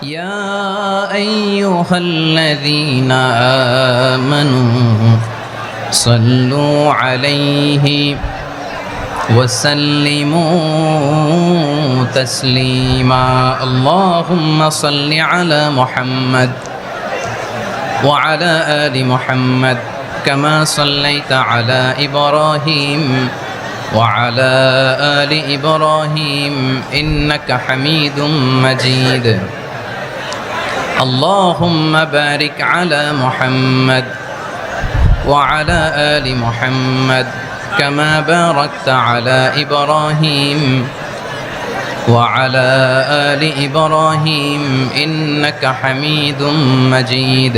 يا أيها الذين آمنوا صلوا عليه وسلموا تسليما اللهم صل على محمد وعلى آل محمد كما صليت على إبراهيم وعلى آل إبراهيم إنك حميد مجيد اللهم بارك على محمد وعلى آل محمد كما باركت على إبراهيم وعلى آل إبراهيم إنك حميد مجيد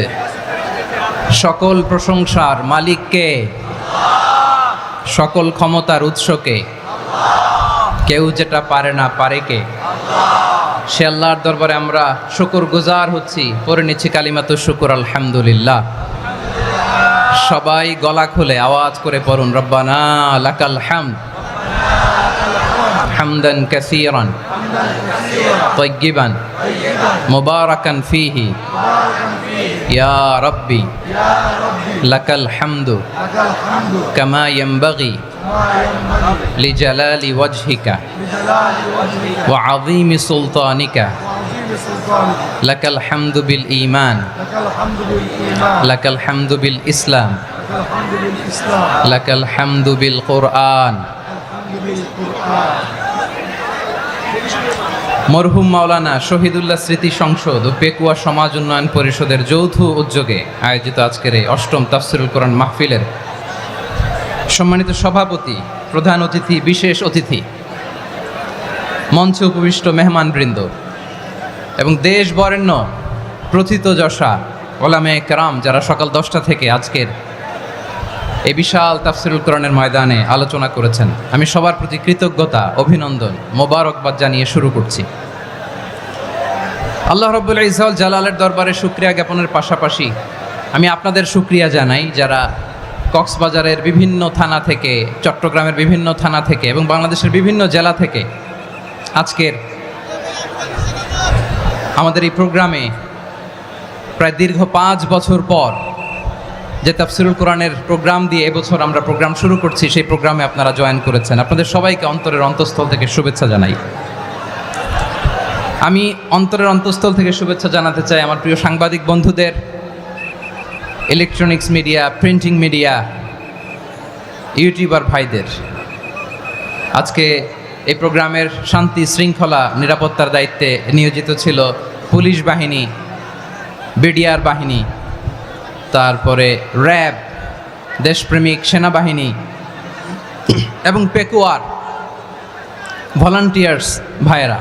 সকল প্রশংসার মালিক কে? সকল ক্ষমতার উৎস কে? কেউ যেটা পারে না পারে কে? সে আল্লাহর দরবারে আমরা শুকরগুজার হচ্ছি, পড়ে নিচ্ছি কালিমাতু শুকর আলহামদুলিল্লাহ। সবাই গলা খুলে আওয়াজ করে পড়ুন, রব্বানা লাকাল হামদ হামদান কাসীরান তাইয়্যিবান মুবারাকান ফীহি ইয়া রাব্বি লাকাল হামদু কামা ইয়ানবাগি লিজালালি ওয়াজহিকা ওয়া আযীমি সুলতানিকা লাকাল হামদু বিল ঈমান লাকাল হামদু বিল ইসলাম লাকাল হামদু বিল কুরআন। মরহুম মাওলানা শহীদুল্লাহ স্মৃতি সংসদ ও পেকুয়া সমাজ উন্নয়ন পরিষদের যৌথ উদ্যোগে আয়োজিত আজকের এই অষ্টম তাফসিরুল কোরআন মাহফিলের সম্মানিত সভাপতি, প্রধান অতিথি, বিশেষ অতিথি, মঞ্চে উপবিষ্ট মেহমানবৃন্দ এবং দেশ বরেণ্য প্রথিতযশা ওলামে কেরাম যারা সকাল 10টা থেকে আজকের এই বিশাল তাফসিরুল কোরআনের ময়দানে আলোচনা করেছেন, আমি সবার প্রতি কৃতজ্ঞতা, অভিনন্দন, মোবারকবাদ জানিয়ে শুরু করছি। আল্লাহ রাব্বুল ইজ্জত জালালের দরবারে শুকরিয়া জ্ঞাপনের পাশাপাশি আমি আপনাদের শুকরিয়া জানাই যারা কক্সবাজারের বিভিন্ন থানা থেকে, চট্টগ্রামের বিভিন্ন থানা থেকে এবং বাংলাদেশের বিভিন্ন জেলা থেকে আজকের আমাদের এই প্রোগ্রামে প্রায় দীর্ঘ 5 বছর পর যে তাফসিরুল কোরআনের প্রোগ্রাম দিয়ে এবছর আমরা প্রোগ্রাম শুরু করছি, সেই প্রোগ্রামে আপনারা জয়েন করেছেন। আপনাদের সবাইকে অন্তরের অন্তঃস্থল থেকে শুভেচ্ছা জানাই। আমি অন্তরের অন্তঃস্থল থেকে শুভেচ্ছা জানাতে চাই আমার প্রিয় সাংবাদিক বন্ধুদের, electronics media, printing media, YouTuber ভাইদের। আজকে এই প্রোগ্রামের শান্তি শৃঙ্খলা নিরাপত্তার দায়িত্বে নিয়োজিত ছিল পুলিশ বাহিনী, বিডিআর বাহিনী, তারপরে র্যাব, দেশপ্রেমিক সেনাবাহিনী এবং পেকুয়ার ভলান্টিয়ার্স ভাইয়েরা,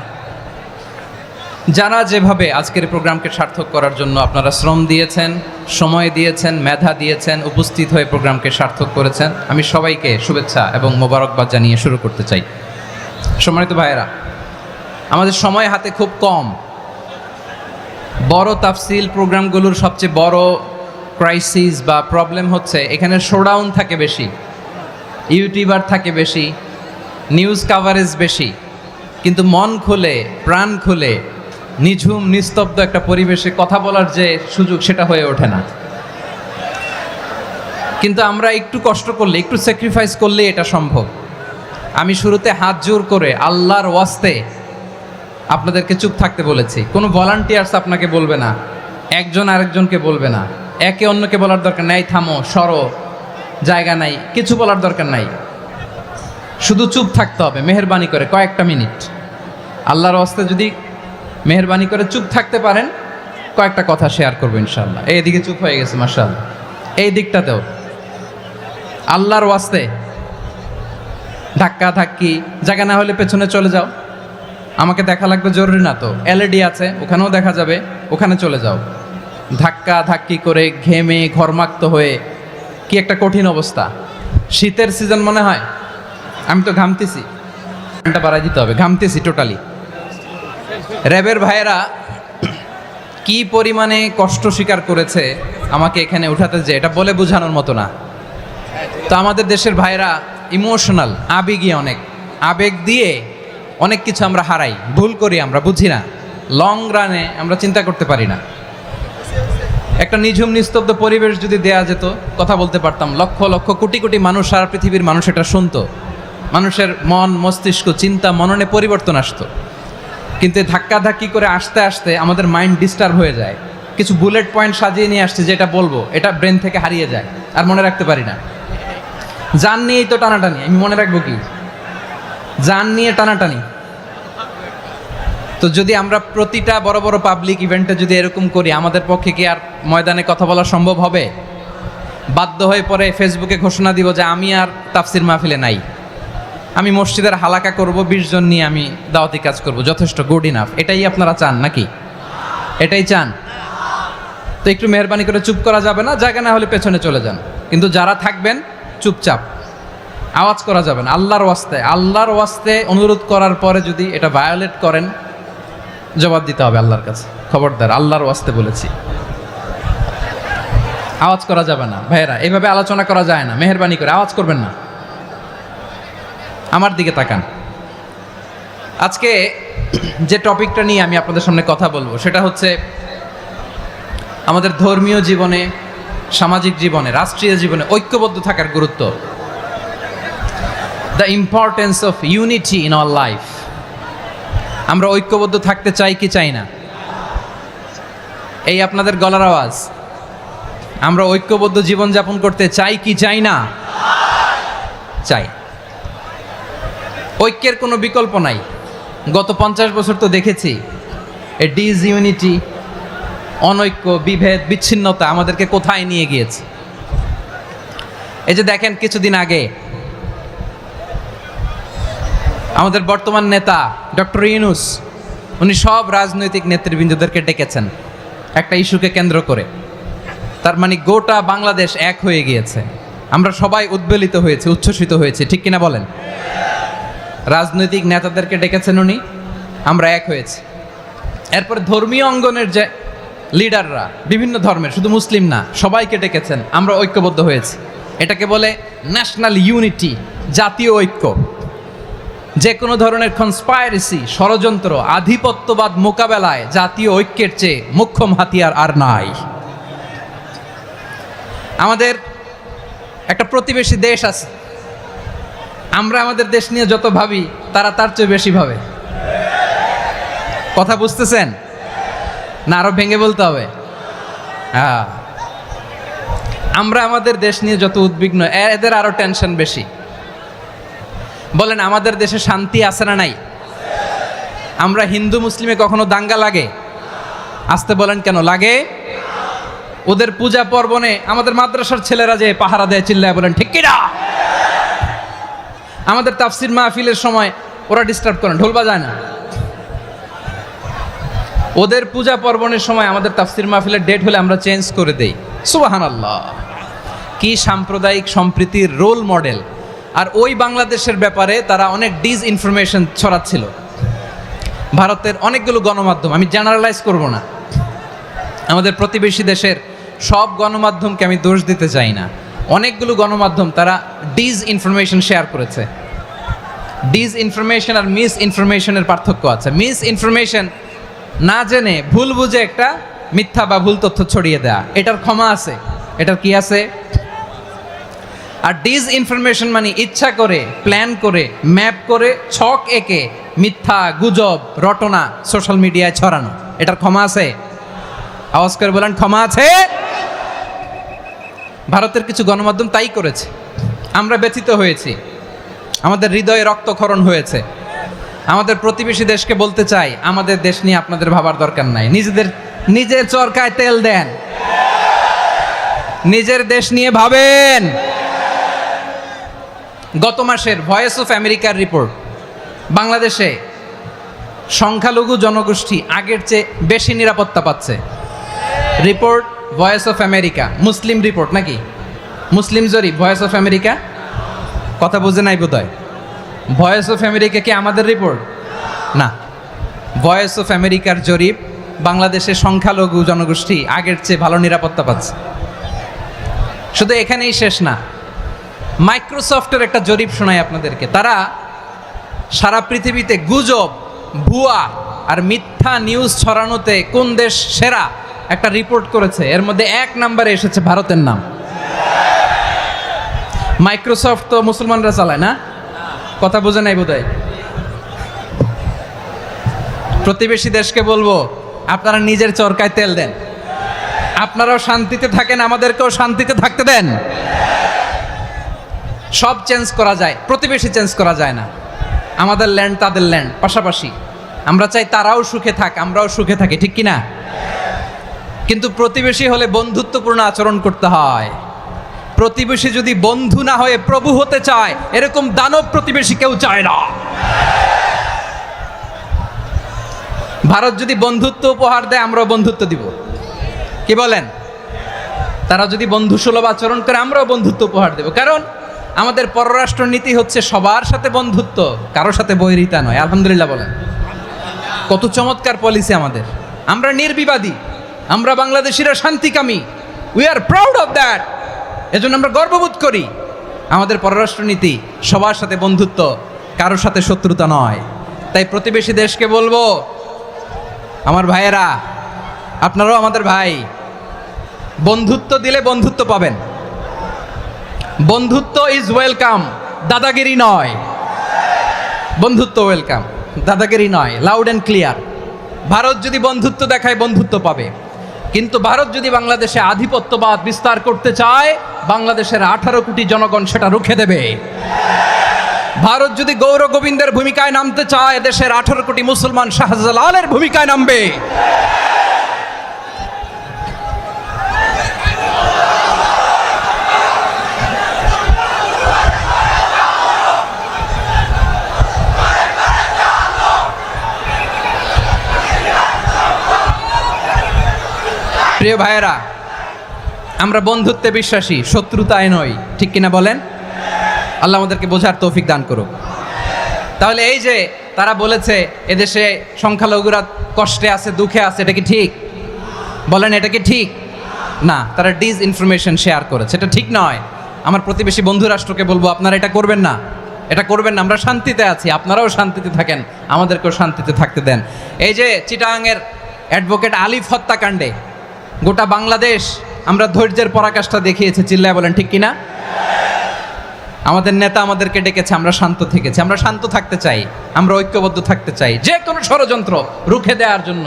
যারা যেভাবে আজকের প্রোগ্রামকে সার্থক করার জন্য আপনারা শ্রম দিয়েছেন, সময় দিয়েছেন, মেধা দিয়েছেন, উপস্থিত হয়ে প্রোগ্রামকে সার্থক করেছেন, আমি সবাইকে শুভেচ্ছা এবং মোবারকবাদ জানিয়ে শুরু করতে চাই। সম্মানিত ভাইয়েরা, আমাদের সময় হাতে খুব কম। বড় তাফসিল প্রোগ্রামগুলোর সবচেয়ে বড় ক্রাইসিস বা প্রবলেম হচ্ছে এখানে শোডাউন থাকে বেশি, ইউটিউবার থাকে বেশি, নিউজ কাভারেজ বেশি, কিন্তু মন খুলে, প্রাণ খুলে, নিঝুম নিস্তব্ধ একটা পরিবেশে কথা বলার যে সুযোগ, সেটা হয়ে ওঠে না। কিন্তু আমরা একটু কষ্ট করলে, একটু স্যাক্রিফাইস করলে এটা সম্ভব। আমি শুরুতে হাত জোর করে আল্লাহর ওয়াস্তে আপনাদেরকে চুপ থাকতে বলেছি। কোনো ভলান্টিয়ার্স আপনাকে বলবে না, একজন আরেকজনকে বলবে না, একে অন্যকে বলার দরকার নাই, থামো, সরো, জায়গা নাই, কিছু বলার দরকার নাই, শুধু চুপ থাকতে হবে মেহেরবানি করে কয়েকটা মিনিট। আল্লাহর ওয়াস্তে যদি মেহেরবানি করে চুপ থাকতে পারেন, কয়েকটা কথা শেয়ার করবো ইনশাআল্লাহ। এইদিকে চুপ হয়ে গেছে মাশাআল্লাহ, এই দিকটাতেও আল্লাহর ওয়াস্তে ধাক্কা ধাক্কি জায়গা না হলে পেছনে চলে যাও, আমাকে দেখা লাগবে জরুরি না তো, এলইডি আছে ওখানেও দেখা যাবে, ওখানে চলে যাও। ধাক্কা ধাক্কি করে ঘেমে ঘরমাক্ত হয়ে কি একটা কঠিন অবস্থা। শীতের সিজন মনে হয়, আমি তো ঘামতেছি, ঘন্টা বাড়াই দিতে হবে, ঘামতেছি টোটালি। র্যাবের ভাইয়েরা কি পরিমাণে কষ্ট স্বীকার করেছে আমাকে এখানে উঠাতে, যে এটা বলে বোঝানোর মতো না। তো আমাদের দেশের ভাইয়েরা ইমোশনাল, আবেগী, অনেক আবেগ দিয়ে অনেক কিছু আমরা হারাই, ভুল করি, আমরা বুঝি না। লং রানে আমরা চিন্তা করতে পারি না। একটা নিঝুম নিস্তব্ধ পরিবেশ যদি দেয়া যেত, কথা বলতে পারতাম, লক্ষ লক্ষ কোটি কোটি মানুষ, সারা পৃথিবীর মানুষ এটা শুনতো, মানুষের মন মস্তিষ্ক চিন্তা মননে পরিবর্তন আসতো। কিন্তু ধাক্কাধাক্কি করে আসতে আসতে আমাদের মাইন্ড ডিস্টার্ব হয়ে যায়। কিছু বুলেট পয়েন্ট সাজিয়ে নিয়ে আসছে, যেটা বলবো এটা ব্রেন থেকে হারিয়ে যায়, আর মনে রাখতে পারি না। জান নিয়েই তো টানাটানি, আমি মনে রাখবো কি? জান নিয়ে টানাটানি। তো যদি আমরা প্রতিটা বড় বড় পাবলিক ইভেন্টে যদি এরকম করি, আমাদের পক্ষে কি আর ময়দানে কথা বলা সম্ভব হবে? বাধ্য হয়ে পরে ফেসবুকে ঘোষণা দিব যে আমি আর তাফসির মাহফিলে নাই, আমি মসজিদের হালাকা করব, 20 জন নিয়ে আমি দাওয়াতি কাজ করব, যথেষ্ট, গুড ইনাফ। এটাই আপনারা চান নাকি? এটাই চান? তো একটু মেহরবানি করে চুপ করা যাবে না? জায়গা না হলে পেছনে চলে যান, কিন্তু যারা থাকবেন চুপচাপ, আওয়াজ করা যাবে না। আল্লাহর ওয়াস্তে অনুরোধ করার পরে যদি এটা ভায়োলেট করেন, জবাব দিতে হবে আল্লাহর কাছে। খবরদার, আল্লাহর ওয়াস্তে বলেছি, আওয়াজ করা যাবে না। ভাইয়েরা, এইভাবে আলোচনা করা যায় না, মেহরবানি করে আওয়াজ করবেন না। আমার দিকে তাকান। আজকে যে টপিকটা নিয়ে আমি আপনাদের সামনে কথা বলবো সেটা হচ্ছে আমাদের ধর্মীয় জীবনে, সামাজিক জীবনে, রাষ্ট্রীয় জীবনে ঐক্যবদ্ধ থাকার গুরুত্ব। The importance of unity in our life. আমরা ঐক্যবদ্ধ থাকতে চাই কি চাই না? এই আপনাদের গলার আওয়াজ। আমরা ঐক্যবদ্ধ জীবনযাপন করতে চাই কি চাই না? চাই। ঐক্যের কোনো বিকল্প নাই। গত 50 বছর তো দেখেছি এ ডিসইউনিটি, অনৈক্য, বিভেদ, বিচ্ছিন্নতা আমাদেরকে কোথায় নিয়ে গিয়েছে। এই যে দেখেন, কিছুদিন আগে আমাদের বর্তমান নেতা ডক্টর ইউনূস, উনি সব রাজনৈতিক নেতৃবৃন্দদেরকে ডেকেছেন একটা ইস্যুকে কেন্দ্র করে। তার মানে গোটা বাংলাদেশ এক হয়ে গিয়েছে। আমরা সবাই উদ্বেলিত হয়েছে, উচ্ছ্বসিত হয়েছে, ঠিক কিনা বলেন? রাজনৈতিক নেতাদেরকে ডেকেছেন উনি, আমরা এক হয়েছি। এরপরে ধর্মীয় অঙ্গনের যে লিডাররা, বিভিন্ন ধর্মের, শুধু মুসলিম না, সবাইকে ডেকেছেন, আমরা ঐক্যবদ্ধ হয়েছি। এটাকে বলে ন্যাশনাল ইউনিটি, জাতীয় ঐক্য। যে কোনো ধরনের কনস্পাইরেসি, ষড়যন্ত্র, আধিপত্যবাদ মোকাবেলায় জাতীয় ঐক্যের চেয়ে মোক্ষম হাতিয়ার আর নাই। আমাদের একটা প্রতিবেশী দেশ আছে, আমরা আমাদের দেশ নিয়ে যত ভাবি তারা তার চেয়ে বেশি ভাবে। কথা বুঝতেছেন না? আরো ভেঙে বলতে হবে। হ্যাঁ, আমরা আমাদের দেশ নিয়ে যত উদ্বিগ্ন, এদের আরো টেনশন বেশি। বলেন, আমাদের দেশে শান্তি আছে না নাই? আমরা হিন্দু মুসলিমে কখনো দাঙ্গা লাগে? আসতে বলেন, কেন লাগে? ওদের পূজা পার্বণে আমাদের মাদ্রাসার ছেলেরা যে পাহারা দেয়, চিল্লায় বলেন ঠিক কিনা? আমাদের তাফসির মাহফিলের সময় ওরা ডিস্টার্ব করেন, ঢোল বাজায় না। ওদের পূজা পার্বণের সময় আমাদের তাফসির মাহফিলের ডেট হলে আমরা চেঞ্জ করে দেই। সুবহানাল্লাহ, কি সাম্প্রদায়িক সম্প্রীতির রোল মডেল। আর ওই বাংলাদেশের ব্যাপারে তারা অনেক ডিসইনফরমেশন ছড়াচ্ছিল। ভারতের অনেকগুলো গণমাধ্যম, আমি জেনারেলাইজ করব না, আমাদের প্রতিবেশী দেশের সব গণমাধ্যমকে আমি দোষ দিতে চাই না, অনেকগুলো গণমাধ্যম তারা ডিসইনফরমেশন শেয়ার করেছে। ডিসইনফরমেশন আর মিস ইনফরমেশনের পার্থক্য আছে। মিস ইনফরমেশন না জেনে ভুল বুঝে একটা মিথ্যা বা ভুল তথ্য ছড়িয়ে দেয়া, এটার ক্ষমা আছে, এটার কি আছে? আর ডিসইনফরমেশন মানে ইচ্ছা করে, প্ল্যান করে, ম্যাপ করে, ছক এঁকে মিথ্যা, গুজব, রটনা সোশ্যাল মিডিয়ায় ছড়ানো, এটার ক্ষমা আছে? আওয়াজ করে বলেন, ক্ষমা আছে? ভারতের কিছু গণমাধ্যম তাই করেছে। আমরা ব্যথিত হয়েছি, আমাদের হৃদয়ে রক্তক্ষরণ হয়েছে। আমাদের প্রতিবেশী দেশকে বলতে চাই, আমাদের দেশ নিয়ে আপনাদের ভাবার দরকার নাই। নিজের চরকায় তেল দেন, নিজের দেশ নিয়ে ভাবেন। গত মাসের ভয়েস অফ আমেরিকার রিপোর্ট, বাংলাদেশে সংখ্যালঘু জনগোষ্ঠী আগের চেয়ে বেশি নিরাপত্তা পাচ্ছে। Report voice of America, Muslim report নাকি? মুসলিম জরিপ, ভয়েস অফ আমেরিকা। কথা বুঝে নাই বোধহয়। ভয়েস অফ আমেরিকা কি আমাদের রিপোর্ট? না, ভয়েস অফ আমেরিকার জরিপ, বাংলাদেশের সংখ্যালঘু জনগোষ্ঠী আগের চেয়ে ভালো নিরাপত্তা পাচ্ছে। শুধু এখানেই শেষ না, মাইক্রোসফটের একটা জরিপ শোনাই আপনাদেরকে। তারা সারা পৃথিবীতে গুজব, ভুয়া আর মিথ্যা নিউজ ছড়ানোতে কোন দেশ সেরা একটা রিপোর্ট করেছে, এর মধ্যে 1 নম্বরে এসেছে ভারতের নাম। মাইক্রোসফট তো মুসলমানরা চালায় না, কথা বোঝে নাই বোধহয়। প্রতিবেশী দেশকে বলবো আপনারা নিজের চরকায় তেল দেন, আপনারাও শান্তিতে থাকেন, আমাদেরকেও শান্তিতে থাকতে দেন। সব চেঞ্জ করা যায়, প্রতিবেশী চেঞ্জ করা যায় না। আমাদের ল্যান্ড তাদের ল্যান্ড পাশাপাশি, আমরা চাই তারাও সুখে থাক, আমরাও সুখে থাকি, ঠিক কিনা? কিন্তু প্রতিবেশী হলে বন্ধুত্বপূর্ণ আচরণ করতে হয়। প্রতিবেশী যদি বন্ধু না হয়ে প্রভু হতে চায়, এরকম দানব প্রতিবেশী কেউ চায় না। ভারত যদি বন্ধুত্ব উপহার দেয়, আমরাও বন্ধুত্ব দিব, কি বলেন? তারা যদি বন্ধুসুলভ আচরণ করে, আমরাও বন্ধুত্ব উপহার দেব। কারণ আমাদের পররাষ্ট্র নীতি হচ্ছে সবার সাথে বন্ধুত্ব, কারোর সাথে বৈরিতা নয়। আলহামদুলিল্লাহ বলেন, কত চমৎকার পলিসি আমাদের। আমরা নির্বিবাদী, আমরা বাংলাদেশিরা শান্তিকামী, we are proud of that. এজন্য আমরা গর্ববোধ করি। আমাদের পররাষ্ট্র নীতি সবার সাথে বন্ধুত্ব, কারোর সাথে শত্রুতা নয়। তাই প্রতিবেশী দেশকে বলবো, আমার ভাইয়েরা, আপনারাও আমাদের ভাই, বন্ধুত্ব দিলে বন্ধুত্ব পাবেন। বন্ধুত্ব ইজ ওয়েলকাম, দাদাগিরি নয়। বন্ধুত্ব ওয়েলকাম, দাদাগিরি নয়, লাউড অ্যান্ড ক্লিয়ার। ভারত যদি বন্ধুত্ব দেখায়, বন্ধুত্ব পাবে। কিন্তু ভারত যদি বাংলাদেশে আধিপত্যবাদ বিস্তার করতে চায়, বাংলাদেশের 18 কোটি জনগণ সেটা রুখে দেবে। ভারত যদি গৌর গোবিন্দের ভূমিকায় নামতে চায়, দেশের 18 কোটি মুসলমান শাহজালালের ভূমিকায় নামবে। প্রিয় ভাইয়েরা, আমরা বন্ধুত্বে বিশ্বাসী, শত্রুতায় নই, ঠিক কিনা বলেন? আল্লাহ আমাদেরকে বোঝার তৌফিক দান করুক। তাহলে এই যে তারা বলেছে এদেশে সংখ্যালঘুরা কষ্টে আছে, দুঃখে আছে, এটা কি ঠিক? বলেন, এটা কি ঠিক? না, তারা ডিসইনফরমেশন শেয়ার করেছে, এটা ঠিক নয়। আমার প্রতিবেশী বন্ধু রাষ্ট্রকে বলবো, আপনারা এটা করবেন না, এটা করবেন না। আমরা শান্তিতে আছি, আপনারাও শান্তিতে থাকেন, আমাদেরকেও শান্তিতে থাকতে দেন। এই যে চিটাগাংয়ের অ্যাডভোকেট আলিফ হত্যাকাণ্ডে গোটা বাংলাদেশ আমরা ধৈর্যের পরাকাষ্ঠা দেখিয়েছে, চিল্লায় বলেন ঠিক কিনা? আমাদের নেতা আমাদেরকে ডেকেছে, আমরা শান্ত থেকেছি। আমরা শান্ত থাকতে চাই, আমরা ঐক্যবদ্ধ থাকতে চাই। যে কোনো ষড়যন্ত্র রুখে দেওয়ার জন্য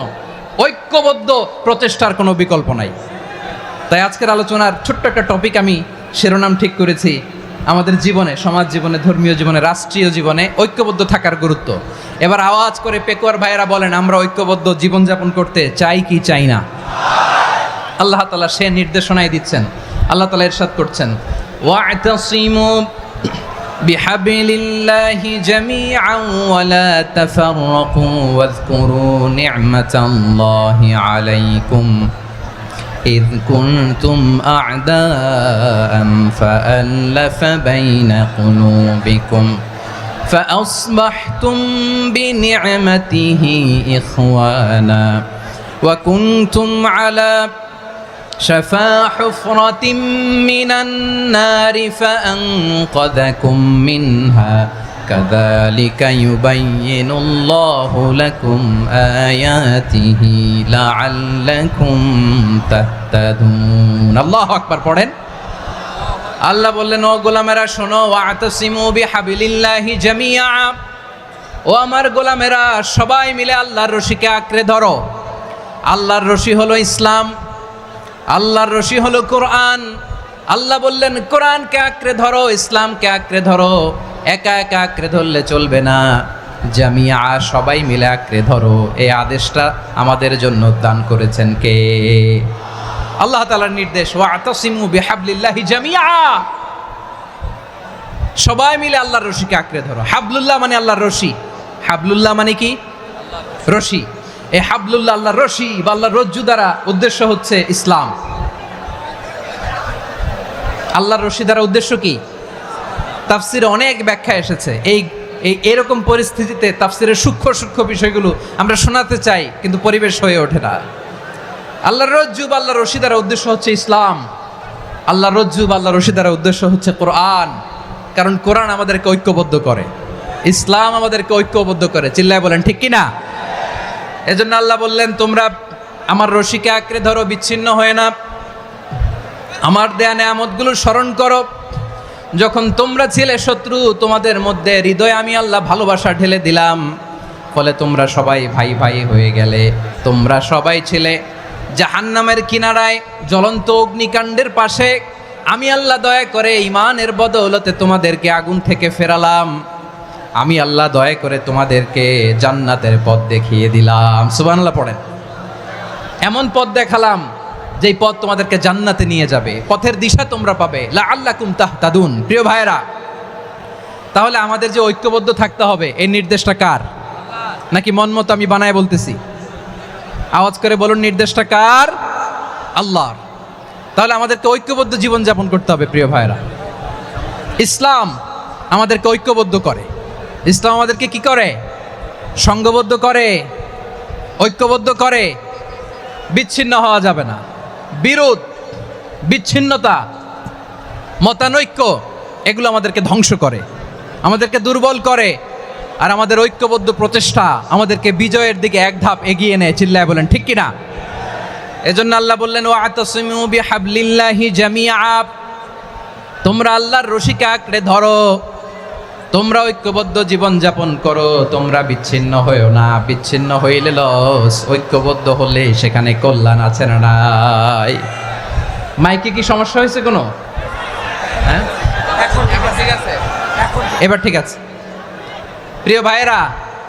ঐক্যবদ্ধ প্রচেষ্টার কোনো বিকল্প নাই। তাই আজকের আলোচনার ছোট্ট একটা টপিক আমি শিরোনাম ঠিক করেছি, আমাদের জীবনে, সমাজ জীবনে, ধর্মীয় জীবনে, রাষ্ট্রীয় জীবনে ঐক্যবদ্ধ থাকার গুরুত্ব। এবার আওয়াজ করে পেকুয়ার ভাইয়েরা বলেন, আমরা ঐক্যবদ্ধ জীবনযাপন করতে চাই কি চাই না? আল্লাহ তাআলা সে নির্দেশনাই দিচ্ছেন। আল্লাহ তাআলা ইরশাদ করছেন, ওয়া'তাসিমু বিহাবলিল্লাহি জামিআন ওয়া লা তাফাররাকু ওয়াযকুরু নি'মাতাল্লাহি আলাইকুম إذ كنتم أعداء فألف بين قلوبكم فأصبحتم بنعمته إخوانا وكنتم على شفا حفرة من النار فأنقذكم منها كذلك يبين الله لكم آياته لعلكم تهتدون الله أكبر পড়েন। আল্লাহ বললেন, ও গোলামেরা শোনো, ওয়া'তাসিমু বিহাবলিল্লাহি জামিআ, ও আমার গোলামেরা সবাই মিলে আল্লাহর রশিকে আঁকড়ে ধরো। আল্লাহর রশি হলো ইসলাম, আল্লাহর রশি হলো কোরআন। আল্লাহ বললেন, কোরআনকে আঁকড়ে ধরো, ইসলামকে আঁকড়ে ধরো। একা একা আঁকড়ে ধরলে চলবে না, জামিয়া, সবাই মিলে আঁকড়ে ধরো। এই আদেশটা আমাদের জন্য দান করেছেন কে? আল্লাহ তাআলার নির্দেশ, ওয়া'তাসিমু বিহাবলিল্লাহি জামিআ, সবাই মিলে আল্লাহর রশিকে আঁকড়ে ধরো। হাবলুল্লাহ মানে আল্লাহর রশি। হাবলুল্লাহ মানে কি? রশি। এই হাবলুল্লাহ, আল্লাহর রশি বা আল্লাহর রজ্জু দ্বারা উদ্দেশ্য হচ্ছে ইসলাম। আল্লাহর রশি দ্বারা উদ্দেশ্য কি? তাফসিরে অনেক ব্যাখ্যা এসেছে। এরকম পরিস্থিতিতে তাফসিরের সূক্ষ্ম সূক্ষ্ম বিষয়গুলো আমরা শোনাতে চাই, কিন্তু পরিবেশ হয়ে ওঠে না। আল্লাহর রজ্জু বা আল্লাহর রশি দ্বারা উদ্দেশ্য হচ্ছে ইসলাম। আল্লাহর রজ্জু বা আল্লাহর রশি দ্বারা উদ্দেশ্য হচ্ছে কোরআন। কারণ কোরআন আমাদেরকে ঐক্যবদ্ধ করে, ইসলাম আমাদেরকে ঐক্যবদ্ধ করে। চিল্লায় বলেন ঠিক কিনা? এজন্য আল্লাহ বললেন, তোমরা আমার রশিকে আঁকড়ে ধরো, বিচ্ছিন্ন হয়ে না, আমার দেয়া নেয়ামতগুলো স্মরণ করো। যখন তোমরা ছিলে শত্রু, তোমাদের মধ্যে হৃদয়ে আমি আল্লাহ ভালোবাসা ঢেলে দিলাম, ফলে তোমরা সবাই ভাই ভাই হয়ে গেলে। তোমরা সবাই ছিলে জাহান্নামের কিনারায়, জ্বলন্ত অগ্নিকাণ্ডের পাশে। আমি আল্লাহ দয়া করে ঈমানের বদৌলতে তোমাদেরকে আগুন থেকে ফেরালাম। আমি আল্লাহ দয়া করে তোমাদেরকে জান্নাতের পথ দেখিয়ে দিলাম। সুবহানাল্লাহ পড়েন। এমন পথ দেখালাম যেই পথ তোমাদেরকে জান্নাতে নিয়ে যাবে, পথের দিশা তোমরা পাবে। লাআল্লাকুম তাহতাদুন। প্রিয় ভাইরা, তাহলে আমাদের যে ঐক্যবদ্ধ থাকতে হবে, এই নির্দেশটা কার? নাকি মন মতো আমি বানায় বলতেছি? আওয়াজ করে বলুন, নির্দেশটা কার? আল্লাহর। তাহলে আমাদেরকে ঐক্যবদ্ধ জীবনযাপন করতে হবে। প্রিয় ভাইরা, ইসলাম আমাদেরকে ঐক্যবদ্ধ করে। ইসলাম আমাদেরকে কি করে? সংঘবদ্ধ করে, ঐক্যবদ্ধ করে। বিচ্ছিন্ন হওয়া যাবে না। বিরোধ, বিচ্ছিন্নতা, মতানৈক্য, এগুলো আমাদেরকে ধ্বংস করে, আমাদেরকে দুর্বল করে। আর আমাদের ঐক্যবদ্ধ প্রচেষ্টা আমাদেরকে বিজয়ের দিকে এক ধাপ এগিয়ে নেয়। চিল্লায় বলেন ঠিক কিনা? এজন্য আল্লাহ বললেন, ওয়াতাসিমু বিহাবলিল্লাহি জামিআ। তোমরা আল্লাহর রশিকে আঁকড়ে ধরো, তোমরা ঐক্যবদ্ধ জীবন যাপন করো, তোমরা বিচ্ছিন্ন হয়েও না। বিচ্ছিন্ন হইলে লস, ঐক্যবদ্ধ হলে সেখানে কল্যাণ আছে না নাই? মাইকে কি সমস্যা হয়েছে কোনো? হ্যাঁ, এবার ঠিক আছে, এবার ঠিক আছে। প্রিয় ভাইয়েরা,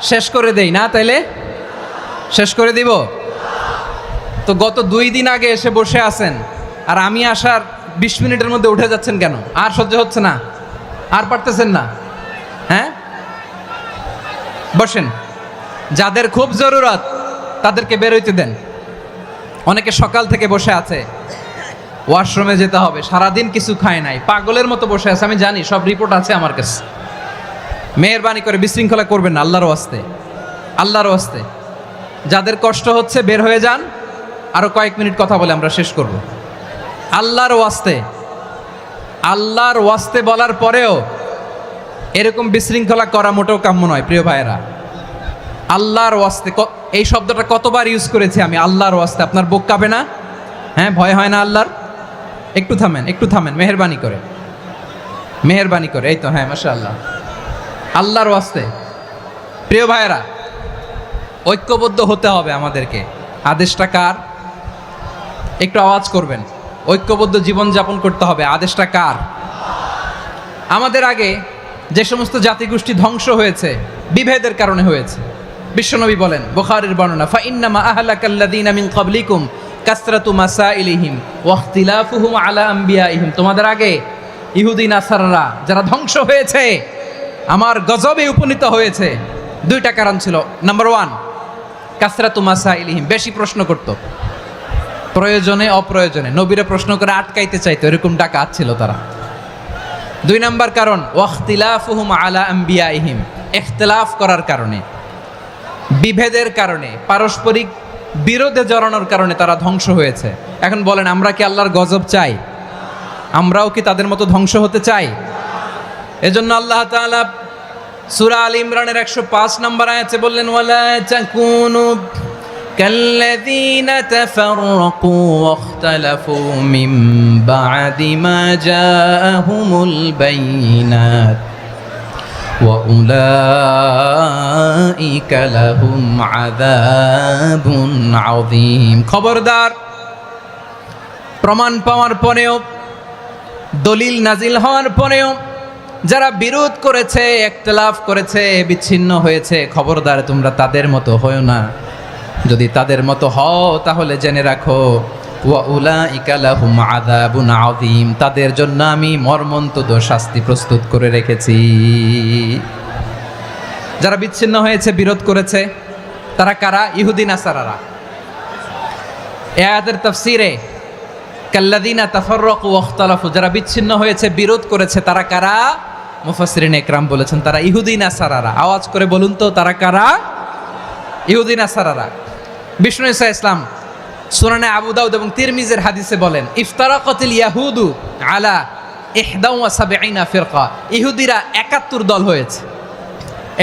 শেষ করে দেই না? তাইলে শেষ করে দিব তো। গত 2 দিন আগে এসে বসে আছেন, আর আমি আসার 20 মিনিটের মধ্যে উঠে যাচ্ছেন কেন? আর সহ্য হচ্ছে না? আর পারতেছেন না? হ্যাঁ, বসেন। যাদের খুব জরুরত তাদেরকে বের হইতে দেন। অনেকে সকাল থেকে বসে আছে, ওয়াশরুমে যেতে হবে, সারাদিন কিছু খায় নাই, পাগলের মতো বসে আছে। আমি জানি, সব রিপোর্ট আছে আমার কাছে। মেহেরবানি করে বিশৃঙ্খলা করবেন না, আল্লাহর ওয়াস্তে, আল্লাহর ওয়াস্তে। যাদের কষ্ট হচ্ছে বের হয়ে যান। আরো কয়েক মিনিট কথা বলে আমরা শেষ করব। আল্লাহর ওয়াস্তে, আল্লাহর ওয়াস্তে বলার পরেও এরকম বিশৃঙ্খলা করা মোটেও কাম্য নয়। প্রিয় ভাইয়েরা, আল্লাহর ওয়াস্তে, এই শব্দটা কতবার ইউজ করেছি আমি, আল্লাহর ওয়াস্তে। আপনার বুক কাঁপে না? হ্যাঁ, ভয় হয় না আল্লাহর? একটু থামেন, একটু থামেন, মেহেরবানি করে, মেহেরবানি করে। এই তো, হ্যাঁ, মাশাআল্লাহ। আল্লাহর ওয়াস্তে। প্রিয় ভাইয়েরা, ঐক্যবদ্ধ হতে হবে আমাদেরকে। আদেশটা কার? একটু আওয়াজ করবেন। ঐক্যবদ্ধ জীবনযাপন করতে হবে। আদেশটা কার? আমাদের আগে যে সমস্ত জাতিগোষ্ঠী ধ্বংস হয়েছে, বিভেদের কারণে হয়েছে। বিশ্বনবী বলেন, বুখারীর বর্ণনা, ফাইন্নামা আহলাকাল্লাযীনা মিন ক্বাবলিকুম কাসরাতু মাসাইলিহিম ওয়া ইখতিলাফুহুম আলা আম্বিয়াইহিম। তোমাদের আগে ইহুদি নাসারারা যারা ধ্বংস হয়েছে, আমার গজবে উপনীত হয়েছে, 2টা কারণ ছিল। নাম্বার 1, কাসরাতু মাসাইলিহিম, বেশি প্রশ্ন করত, প্রয়োজনে অপ্রয়োজনে নবীরে প্রশ্ন করে আটকাইতে চাইতো, এরকম ডাকাত ছিল তারা। 2 নাম্বার কারণ, ওয়াখতিলাফুহুম আলা আম্বিয়াইহিম, ইখতিলাফ করার কারণে, বিভেদের কারণে, পারস্পরিক বিরোধে জড়ানোর কারণে তারা ধ্বংস হয়েছে। এখন বলেন, আমরা কি আল্লাহর গজব চাই? আমরাও কি তাদের মতো ধ্বংস হতে চাই? এজন্য আল্লাহ তাআলা সূরা আল ইমরানের 105 নম্বর আয়াতে বললেন, ওয়ালা তাকুনু কাল্লাযীনা তাফাররাকু ওয়াখতালাফু মিন বা'দি মা জাআহুমুল বাইয়িনাত ওয়া উলাইকা লাহুম আযাবুন আযীম। খবরদার, প্রমাণ পাওয়ার পরেও, দলিল নাজিল হওয়ার পরেও যারা বিরোধ করেছে, ইখতিলাফ করেছে, বিচ্ছিন্ন হয়েছে, খবরদার তোমরা তাদের মতো হয়ো না। যদি তাদের মতো হও তাহলে জেনে রাখো, ওয়া উলাইকা লাহুম আযাবুন আযীম, তাদের জন্য আমি মর্মন্তুদ শাস্তি প্রস্তুত করে রেখেছি। যারা বিচ্ছিন্ন হয়েছে, বিরোধ করেছে, তারা কারা? ইহুদি নাসারারা। এই আয়াতের তাফসীরে কাল্লাযীনা তাফাররাকু ওয়াখতালাফু, যারা বিচ্ছিন্ন হয়েছে, বিরোধ করেছে, তারা কারা? মুফাসসিরিন ইকরাম বলেছেন তারা ইহুদি নাসারারা। আওয়াজ করে বলুন তো, তারা কারা? ইহুদি নাসারারা। বিষ্ণু ঈসা ইসলাম সুনানে আবু দাউদ এবং তিরমিজির হাদিসে বলেন, ইফতারাকাতিল ইয়াহুদু আলা 71 ফিরকা, ইহুদিরা 71 দল হয়েছে।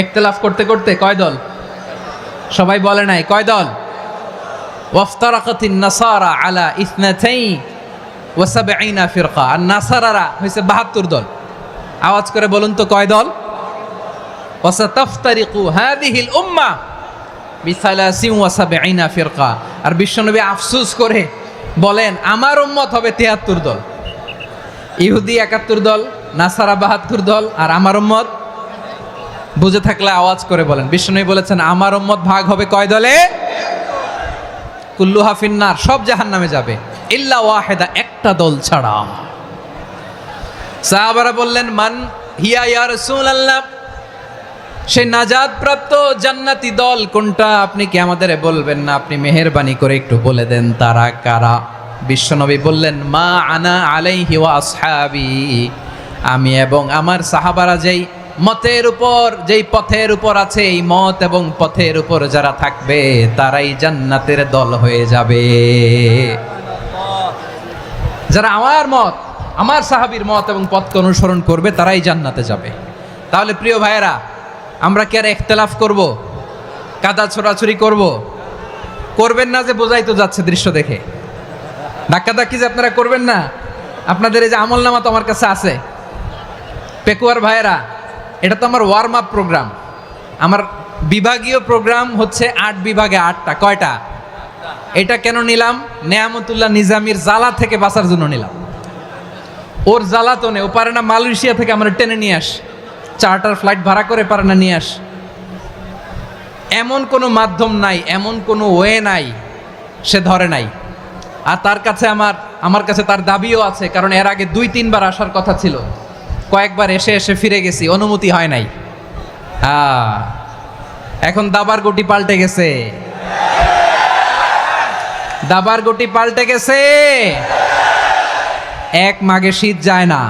ইখতিলাফ করতে করতে কয় দল? সবাই বলে নাই, কয় দল? ওয়াফতারাকাতিন নাসারা আলা ইসনাতাই ওয়া সাবঈনা ফিরকা। আর নাসারারা হইছে 72 দল। আওয়াজ করে বলুন তো কয় দল? ওয়া সাতাফতারিকু হাযিহিল উম্মাহ বিসালাসিন ওয়া সাবঈনা ফিরকা। আর বিশ্বনবী আফসোস করে বলেন আমার উম্মত হবে 73 দল। ইহুদি 71 দল, নাসারা 72 দল, আর আমার উম্মত, বুঝে থাকলে আওয়াজ করে বলেন। বিশ্বনবী বলেছেন আমার উম্মত ভাগ হবে কয় দলে? কুল্লুহা ফিন্নার, সব জাহান্নামে যাবে, ইল্লা ওয়াহিদা, একটা দল ছাড়া। সাহাবারা বললেন মান হিয়া ইয়া রাসূলুল্লাহ, সেই নাজাত প্রাপ্ত জান্নাতি দল কোনটা? আপনি কি আমাদের বলবেন না? আপনি মেহেরবানি করে একটু বলে দেন তারা কারা। বিশ্বনবী বললেন মা আনা আলাইহি ওয়া আসহাবি, আমি এবং আমার সাহাবারা যেই মতের উপর, যেই পথের উপর আছে, এই মত এবং পথের উপর যারা থাকবে তারাই জান্নাতের দল হয়ে যাবে। যারা আমার মত, আমার সাহাবীর মত এবং পথকে অনুসরণ করবে তারাই জান্নাতে যাবে। তাহলে প্রিয় ভাইয়েরা, আমরা কি আর ইখতিলাফ করব? কাদা ছোড়াছুরি করব? করবেন না যে বোঝাই তো যাচ্ছে দৃশ্য দেখে। ধাক্কাধাক্কি যে আপনারা করবেন না। আপনাদের এই যে আমলনামা তো আমার কাছে আছে। পেকুয়ার ভাইয়েরা, এটা তো আমার ওয়ার্ম আপ প্রোগ্রাম। আমার বিভাগীয় প্রোগ্রাম হচ্ছে 8 বিভাগে 8টা। কয়টা? এটা কেন নিলাম? নেয়ামতুল্লাহ নিজামীর জ্বালা থেকে বাঁচার জন্য নিলাম। ওর জ্বালাতনে ও পারে না মালয়েশিয়া থেকে আমরা টেনে নিয়ে আস, চার্টার ফ্লাইট ভাড়া করে পারে না নিয়ে আস। এমন কোনো মাধ্যম নাই, এমন কোনো ওয়ে নাই সে ধরে নাই। আর তার কাছে আমার কাছে তার দাবিও আছে, কারণ এর আগে 2-3 বার আসার কথা ছিল। কয়েকবার এসে এসে ফিরে গেছি, অনুমতি হয় নাই। এখন দাবার গুটি পাল্টে গেছে, দাবার গুটি পাল্টে গেছে। এক মাঘে শীত যায় না,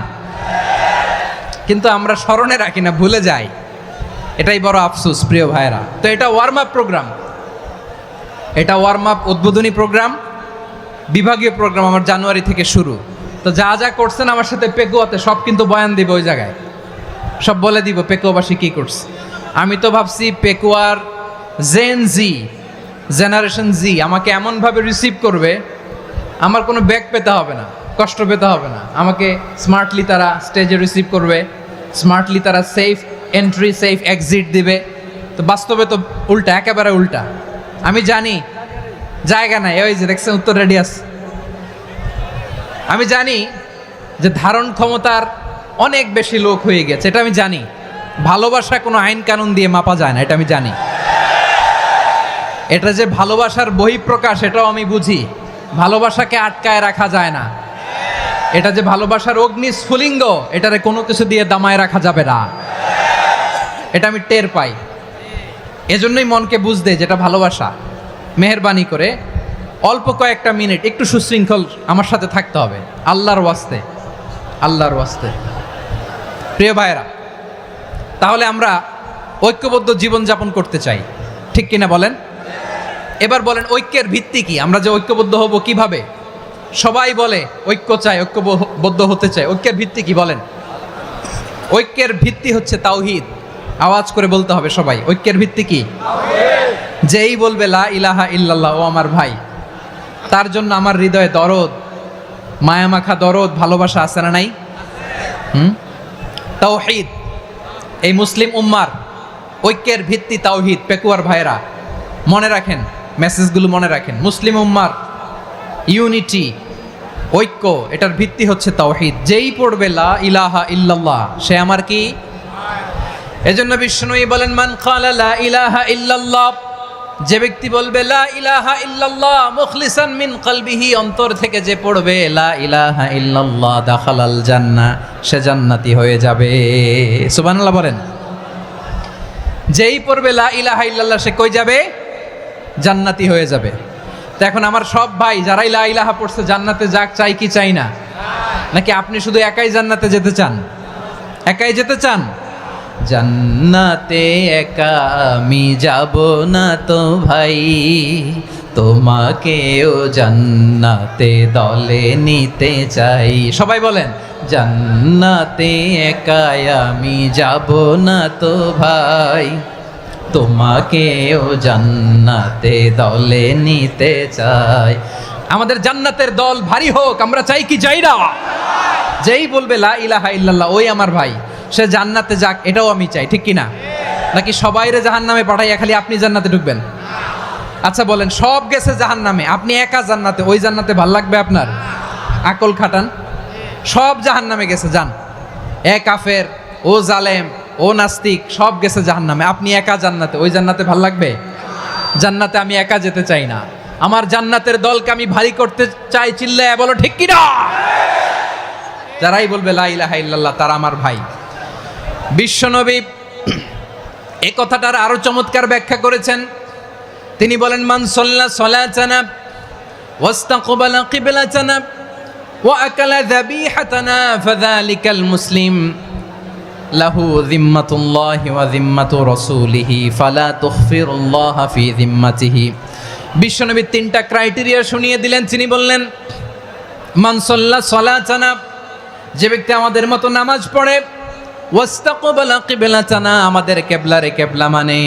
কিন্তু আমরা স্মরণে রাখি না, ভুলে যাই। এটাই বড় আফসোস প্রিয় ভাইরা। তো এটা ওয়ার্ম আপ প্রোগ্রাম, এটা ওয়ার্ম আপ উদ্বোধনী প্রোগ্রাম, বিভাগীয় প্রোগ্রাম আমার জানুয়ারি থেকে শুরু। তো যা যা করছেন আমার সাথে পেকুয়াতে সব কিন্তু বয়ান দিব, ওই জায়গায় সব বলে দিব পেকুয়াবাসী কি করছে। আমি তো ভাবছি পেকুয়ার জেনারেশন জি আমাকে এমনভাবে রিসিভ করবে, আমার কোনো ব্যাক পেতে হবে না, কষ্ট পেতে হবে না। আমাকে স্মার্টলি তারা স্টেজে রিসিভ করবে, স্মার্টলি তারা সেফ এন্ট্রি সেফ এক্সিট দিবে। তো বাস্তবে তো উল্টা, একেবারে উল্টা। আমি জানি জায়গা নাই, ওই যে দেখছেন উত্তর রেডিয়াস। আমি জানি যে ধারণ ক্ষমতার অনেক বেশি লোক হয়ে গেছে, এটা আমি জানি। ভালোবাসা কোনো আইন কানুন দিয়ে মাপা যায় না, এটা আমি জানি। এটা যে ভালোবাসার বহিঃপ্রকাশ এটাও আমি বুঝি। ভালোবাসাকে আটকায় রাখা যায় না। এটা যে ভালোবাসার অগ্নিস্ফুলিঙ্গ, এটারে কোনো কিছু দিয়ে দামায় রাখা যাবে না, এটা আমি টের পাই। এজন্যই মনকে বুঝতে যেটা ভালোবাসা। মেহেরবানি করে অল্প কয়েকটা মিনিট একটু সুশৃঙ্খল আমার সাথে থাকতে হবে, আল্লাহর ওয়াস্তে, আল্লাহর ওয়াস্তে। প্রিয় ভাইয়েরা, তাহলে আমরা ঐক্যবদ্ধ জীবনযাপন করতে চাই, ঠিক কিনা বলেন? এবার বলেন ঐক্যের ভিত্তি কি? আমরা যে ঐক্যবদ্ধ হব কিভাবে? সবাই বলে ঐক্য চাই, ঐক্যবদ্ধ হতে চাই। ঐক্যের ভিত্তি কি বলেন? ঐক্যের ভিত্তি হচ্ছে তাওহীদ। আওয়াজ করে বলতে হবে সবাই, ঐক্যের ভিত্তি কি? যেই বলবে লা ইলাহা ইল্লাল্লাহ, ও আমার ভাই, তার জন্য আমার হৃদয়ে দরদ, মায়ামাখা দরদ, ভালোবাসা আছে না নাই? তাওহীদ, এই মুসলিম উম্মার ঐক্যের ভিত্তি তাওহীদ। পেকুয়ার ভাইরা মনে রাখেন, মেসেজগুলো মনে রাখেন। মুসলিম উম্মার ইউনিটি, ঐক্য, এটার ভিত্তি হচ্ছে তাওহীদ। যেই পড়বে লা ইলাহা ইল্লাল্লাহ সে আমার কি? এজন্য বিষ্ণুই বলেন মান ক্বালা লা ইলাহা ইল্লাল্লাহ, যে ব্যক্তি বলবে লা ইলাহা ইল্লাল্লাহ মুখলিসান মিন কলবিহি, অন্তর থেকে যে পড়বে লা ইলাহা ইল্লাল্লাহ, দাখালাল জান্নাহ, সে জান্নাতি হয়ে যাবে। সুবহানাল্লাহ বলেন। যেই পড়বে লা ইলাহা ইল্লাল্লাহ সে কই যাবে? জান্নাতি হয়ে যাবে। তো এখন আমার সব ভাই যারাই লা ইলাহা পড়ছে জান্নাতে যাক, চাই কি চাই না? নাকি আপনি শুধু একাই জান্নাতে যেতে চান? একাই যেতে চান? জান্নাতে একা আমি যাব না তো ভাই, তোমাকেও জান্নাতে দলে নিতে চাই। সবাই বলেন জান্নাতে একা আমি যাব না তো ভাই, তোমাকেও জান্নাতে দলে নিতে চাই। আমাদের জান্নাতের দল ভারী হোক, আমরা চাই কি চাই না? যেই বলবে লা ইলাহা ইল্লাল্লাহ ওই আমার ভাই, সে জান্নাতে যাক, এটাও আমি চাই, ঠিক কি না? নাকি সবাইরে জাহান্নামে পাঠাইয়া খালি আপনি জান্নাতে ঢুকবেন? আচ্ছা বলেন, সব গেছে জাহান্নামে, আপনি একা জান্নাতে, ওই জান্নাতে ভাল লাগবে আপনার? আকল খাটান। সব জাহান্নামে গেছে, যান। এ কাফের, ও জালেম, ও নাস্তিক, সব গেছে জাহান্নামে, আপনি একা জান্নাতে, ওই জান্নাতে ভাল লাগবে? জান্নাতে আমি একা যেতে চাই না, আমার জান্নাতের দলকে আমি ভারী করতে চাই। চিল্লায় বলো ঠিক কি না? যারাই বলবে লা ইলাহা ইল্লাল্লাহ তারা আমার ভাই। বিশ্বনবী এই কথাটার আরো চমৎকার ব্যাখ্যা করেছেন। তিনি বলেন, মান সাল্লা সালাতানা ওয়াস্তাকবালা কিবলাতানা ওয়া আকালা যাবিহাতানা ফাযালিকাল মুসলিম লাহু যিম্মাতুল্লাহি ওয়া যিম্মাতু রাসূলিহি ফালা তুখফিরুল্লাহা ফি যিম্মাতিহি। বিশ্বনবী তিনটা ক্রাইটেরিয়া শুনিয়ে দিলেন। তিনি বললেন, মান সাল্লা সালাতানা, যে ব্যক্তি আমাদের মতো নামাজ পড়ে, ওয়াস্তাকবালা কিবলাতানা, আমাদের কিবলারে কিবলা মানে,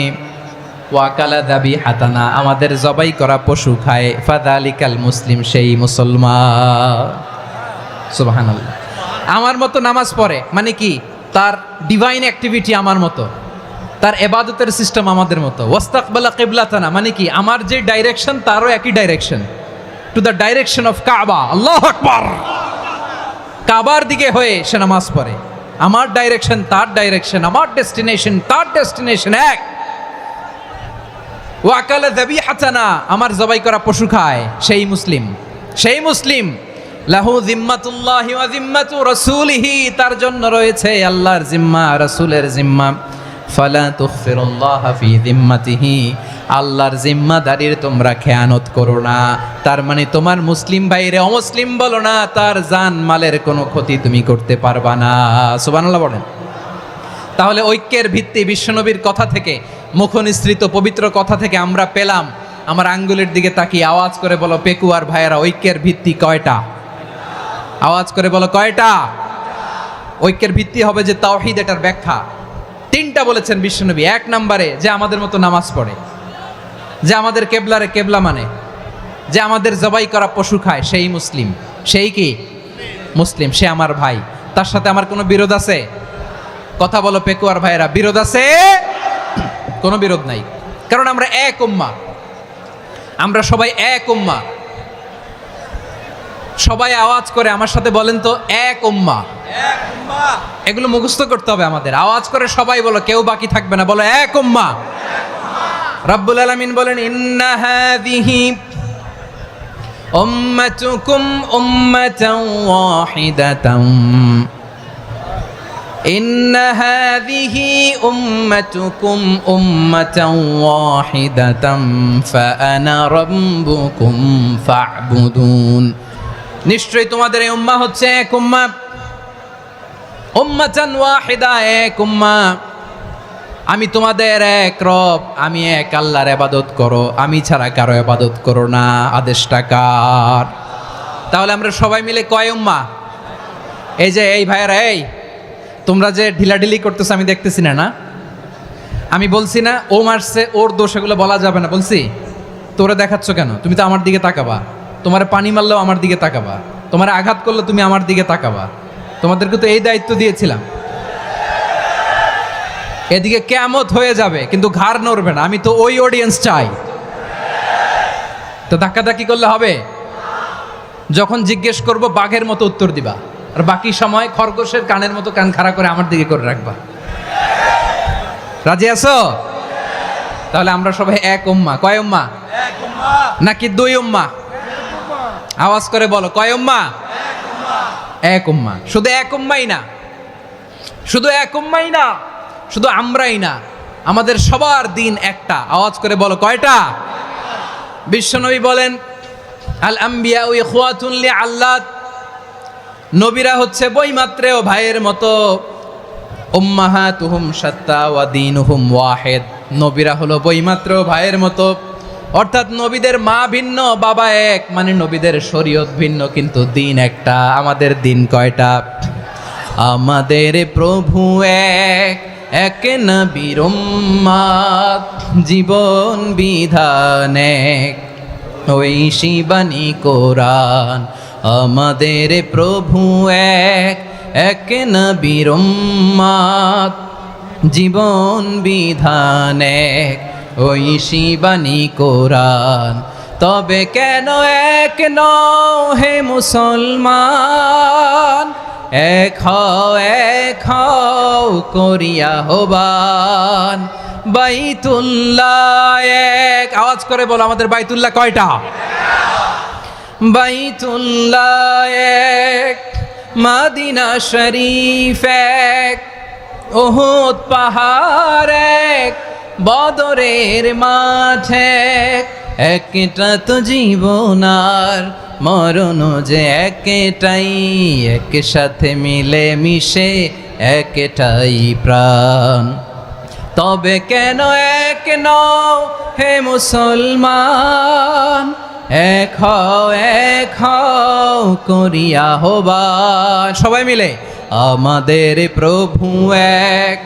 ওয়াকালা যাবিহাতানা, আমাদের জবাই করা পশু খায়, ফাযালিকাল মুসলিম, সেই মুসলমান। সুবহানাল্লাহ। আমার মতো নামাজ পড়ে মানে কি? তার ডিভাইন অ্যাক্টিভিটি আমার মতো, তার ইবাদতের সিস্টেম আমাদের মতো। ওয়াস্তাকবালা কিবলাতানা মানে কি? আমার যে ডাইরেকশন তারও একই direction, to the direction of কাবা। আল্লাহু আকবার। কাবার দিকে হয়ে সে নামাজ পড়ে, আমার ডাইরেকশন তার ডাইরেকশন, আমার ডেস্টিনেশন তার ডেস্টিনেশন এক। ওয়াকালা যাবিহাতানা, আমার জবাই করা পশু খায়, সেই মুসলিম, সেই মুসলিম। লাহু যিম্মাতুল্লাহি ওয়া যিম্মাতু রাসূলিহি, তার জন্য রয়েছে আল্লাহর জিম্মা, রাসূলের জিম্মা। ফালা তুখফিরুল্লাহা ফি যিম্মাতিহি, আল্লাহর জিম্মাদারির তোমরা খেয়ানত করো না। তার মানে তোমার মুসলিম ভাইরে অমুসলিম বলো না, তার জান মালের কোনো ক্ষতি তুমি করতে পারবা না। সুবহানাল্লাহ বলেন। তাহলে ঐক্যের ভিত্তি বিশ্বনবীর কথা থেকে, মুখনিসৃত পবিত্র কথা থেকে আমরা পেলাম। আমার আঙ্গুলের দিকে তাকিয়ে আওয়াজ করে বলো পেকুয়ার ভাইয়েরা, ঐক্যের ভিত্তি কয়টা? আওয়াজ করে বলো কয়টা? ঐক্যের ভিত্তি হবে যে তাওহীদ, এটার ব্যাখ্যা তিনটা বলেছেন বিশ্বনবী। এক নম্বরে, যে আমাদের মতো নামাজ পড়ে, যে আমাদের কেবলারে কেবলা মানে, যে আমাদের জবাই করা পশু খায়, সেই মুসলিম। সেই কি মুসলিম? সে আমার ভাই। তার সাথে আমার কোনো বিরোধ আছে? কথা বলো পেকুয়ার ভাইয়েরা, বিরোধ আছে? কোনো বিরোধ নাই, কারণ আমরা এক উম্মাহ, আমরা সবাই এক উম্মাহ। সবাই আওয়াজ করে আমার সাথে বলেন তো, এক উম্মাহ। এগুলো মুখস্থ করতে হবে আমাদের। আওয়াজ করে সবাই বলো, কেউ বাকি থাকবে না, বলো এক উম্মাহ। রব্বুল আলামিন বলেন, ইন্না হাযিহি উম্মাতুকুম উম্মাতান ওয়াহিদাতান, ইন্না হাযিহি উম্মাতুকুম উম্মাতান ওয়াহিদাতান ফাআনা রাব্বুকুম ফা'বুদুন। নিশ্চয়ই তোমাদের এই উম্মাহ হচ্ছে এক উম্মাহ, উম্মাতান ওয়াহিদা, এক উম্মাহ। আমি তোমাদের এক রব, আমি এক আল্লাহর ইবাদত করো, আমি ছাড়া কারো ইবাদত করো না। আদেশটা কার? তাহলে আমরা সবাই মিলে কয় উম্মাহ? এই যে এই ভাইয়েরা, এই তোমরা যে ঢিলাঢিলি করতেছো আমি দেখতেছি না, না আমি বলছি না ও মারছে ওর দোষ, এগুলো বলা যাবে না। বলছি তোরা দেখাচ্ছ কেন? তুমি তো আমার দিকে তাকাবা। তোমার পানি মারলেও আমার দিকে তাকাবা, তোমার আঘাত করলে তুমি আমার দিকে তাকাবা। তোমাদেরকে তো এই দায়িত্ব দিয়েছিলাম। এদিকে কিয়ামত হয়ে যাবে কিন্তু ঘাড় নড়বে না, আমি তো ওই অডিয়েন্স চাই। তো ধাক্কাধাক্কি করলে হবে? যখন জিজ্ঞেস করব বাঘের মতো উত্তর দিবা, আর বাকি সময় খরগোশের কানের মতো কান খাড়া করে আমার দিকে করে রাখবা। রাজি আছো? তাহলে আমরা সবাই এক উম্মাহ। কয় উম্মাহ? নাকি দুই উম্মাহ? আওয়াজ করে বলো, কয় উম্মাহ? এক উম্মাহ। শুধু এক উম্মাই না, শুধু এক উম্মাই না, শুধু আমরাই না, আমাদের সবার দিন একটা। আওয়াজ করে বলো কয়টা? বিশ্বনবী বলেন, আল আম্বিয়া ইখওয়াতুন লিআল্লাত, নবীরা হচ্ছে বৈমাত্রেয় ভাইয়ের মতো। উম্মাহাতুহুম শাত্তা ওয়া দীনুহুম ওয়াহিদ, নবীরা হলো বৈমাত্রেয় ভাইয়ের মতো। অর্থাৎ নবীদের মা ভিন্ন, বাবা এক, মানে নবীদের শরীয়ত ভিন্ন কিন্তু দিন একটা। আমাদের দিন কয়টা? আমাদের প্রভু এক, এক নবীর উম্মত, জীবন বিধান এক, ঐশী বাণী কোরআন। আমাদের প্রভু এক, এক নবীর উম্মত, জীবন বিধান এক, ঐশী বাণী কোরআন। তবে কেন এক নও হে মুসলমান, এক হও করিয়া হবান। বাইতুল্লাহ এক, আওয়াজ করে বলো আমাদের বাইতুল্লাহ কয়টা? বাইতুল্লাহ এক, মদিনা শরীফ এক, উহুদ পাহাড় এক, বদরের মাঠ এক। একটা তো জীবন আর মরণ যে একটাই, একসাথে মিলে মিশে একটাই প্রাণ। তবে কেন এক নও হে মুসলমান, এক হও করিয়া হবান। সবাই মিলে আমাদের প্রভু এক,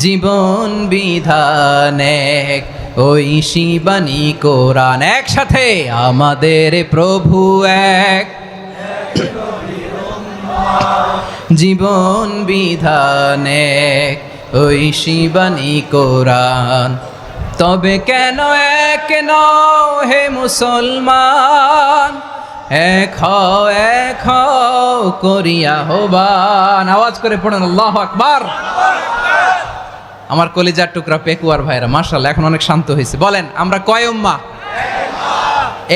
জীবন বিধান এক, ঐশী বাণী কোরআন। একসাথে আমাদের প্রভু এক, জীবন বিধান এক, ঐশী বাণী কোরআন। তবে কেন এক নও হে মুসলমান, এক হও করিয়া হবান। আওয়াজ করে পড়েন আল্লাহু আকবার। আমার কলিজার টুকরা পেকুয়ার ভাইরা মাশাআল্লাহ এখন অনেক শান্ত হয়েছে। বলেন আমরা কয় উম্মাহ?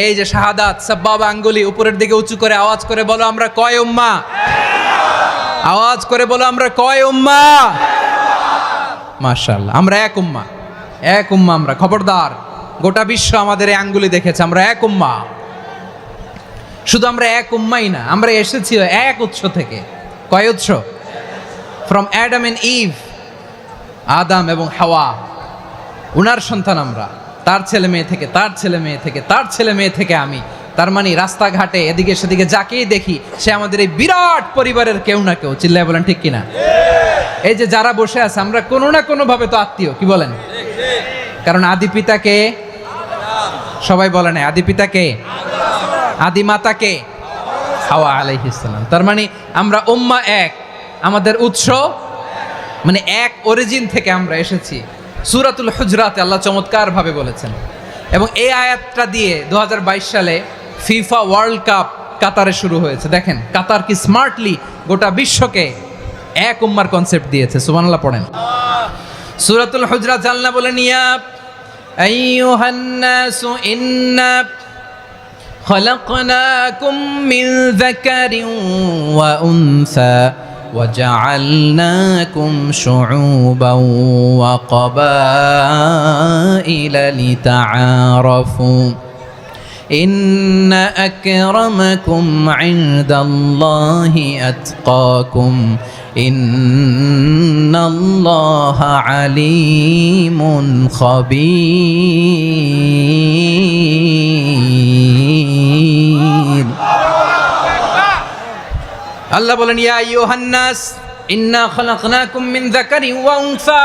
এই যে শাহাদাত সাব্বাবা আঙ্গুলি উপরের দিকে উঁচু করে আওয়াজ করে বলো আমরা কয় উম্মাহ? আওয়াজ করে বলো আমরা কয় উম্মাহ? মাশাআল্লাহ আমরা এক উম্মাহ, এক উম্মাহ আমরা। খবরদার, গোটা বিশ্ব আমাদের এই আঙ্গুলি দেখেছে, আমরা এক উম্মাহ। শুধু আমরা এক উম্মাই না, আমরা এসেছি এক উৎস থেকে। কয় উৎস? ফ্রম অ্যাডাম এন্ড ইভ, আদাম এবং হাওয়া, উনার সন্তান আমরা। তার ছেলে মেয়ে থেকে, তার ছেলে মেয়ে থেকে, তার ছেলে মেয়ে থেকে আমি। তার মানে রাস্তাঘাটে এদিকে সেদিকে যাকেই দেখি সে আমাদের এই বিরাট পরিবারের কেউ না কেউ। চিল্লায় বলেন ঠিক কিনা? এই যে যারা বসে আছে আমরা কোনো না কোনো ভাবে তো আত্মীয়, কি বলেন? কারণ আদি পিতাকে সবাই বলে না, আদি পিতাকে, আদি মাতাকে হাওয়া আলাইহিস সালাম। তার মানে আমরা উম্মাহ এক, আমাদের উৎস মানে এক অরিজিন থেকে আমরা এসেছি। সূরাতুল হুজরাতে আল্লাহ চমৎকার ভাবে বলেছেন। এবং এই আয়াতটা দিয়ে 2022 সালে ফিফা ওয়ার্ল্ড কাপ কাতারে শুরু হয়েছে। দেখেন কাতার কি স্মার্টলি গোটা বিশ্বকে এক উম্মার কনসেপ্ট দিয়েছে। সুবহানাল্লাহ পড়েন। সূরাতুল হুজরাত আল্লাহ বলেন ইয়া আইয়ুহান নাসু ইন্না খলাকনাকুম মিন যাকারিন ওয়া উনসা وجعلناكم شعوبا وقبائل لتعارفوا إن أكرمكم عند الله أتقاكم إن الله عليم خبير। আল্লাহ বলেন ইয়া আইয়ুহান নাস ইন্না খলাকনাকুম মিন যাকারিন ওয়া উনসা,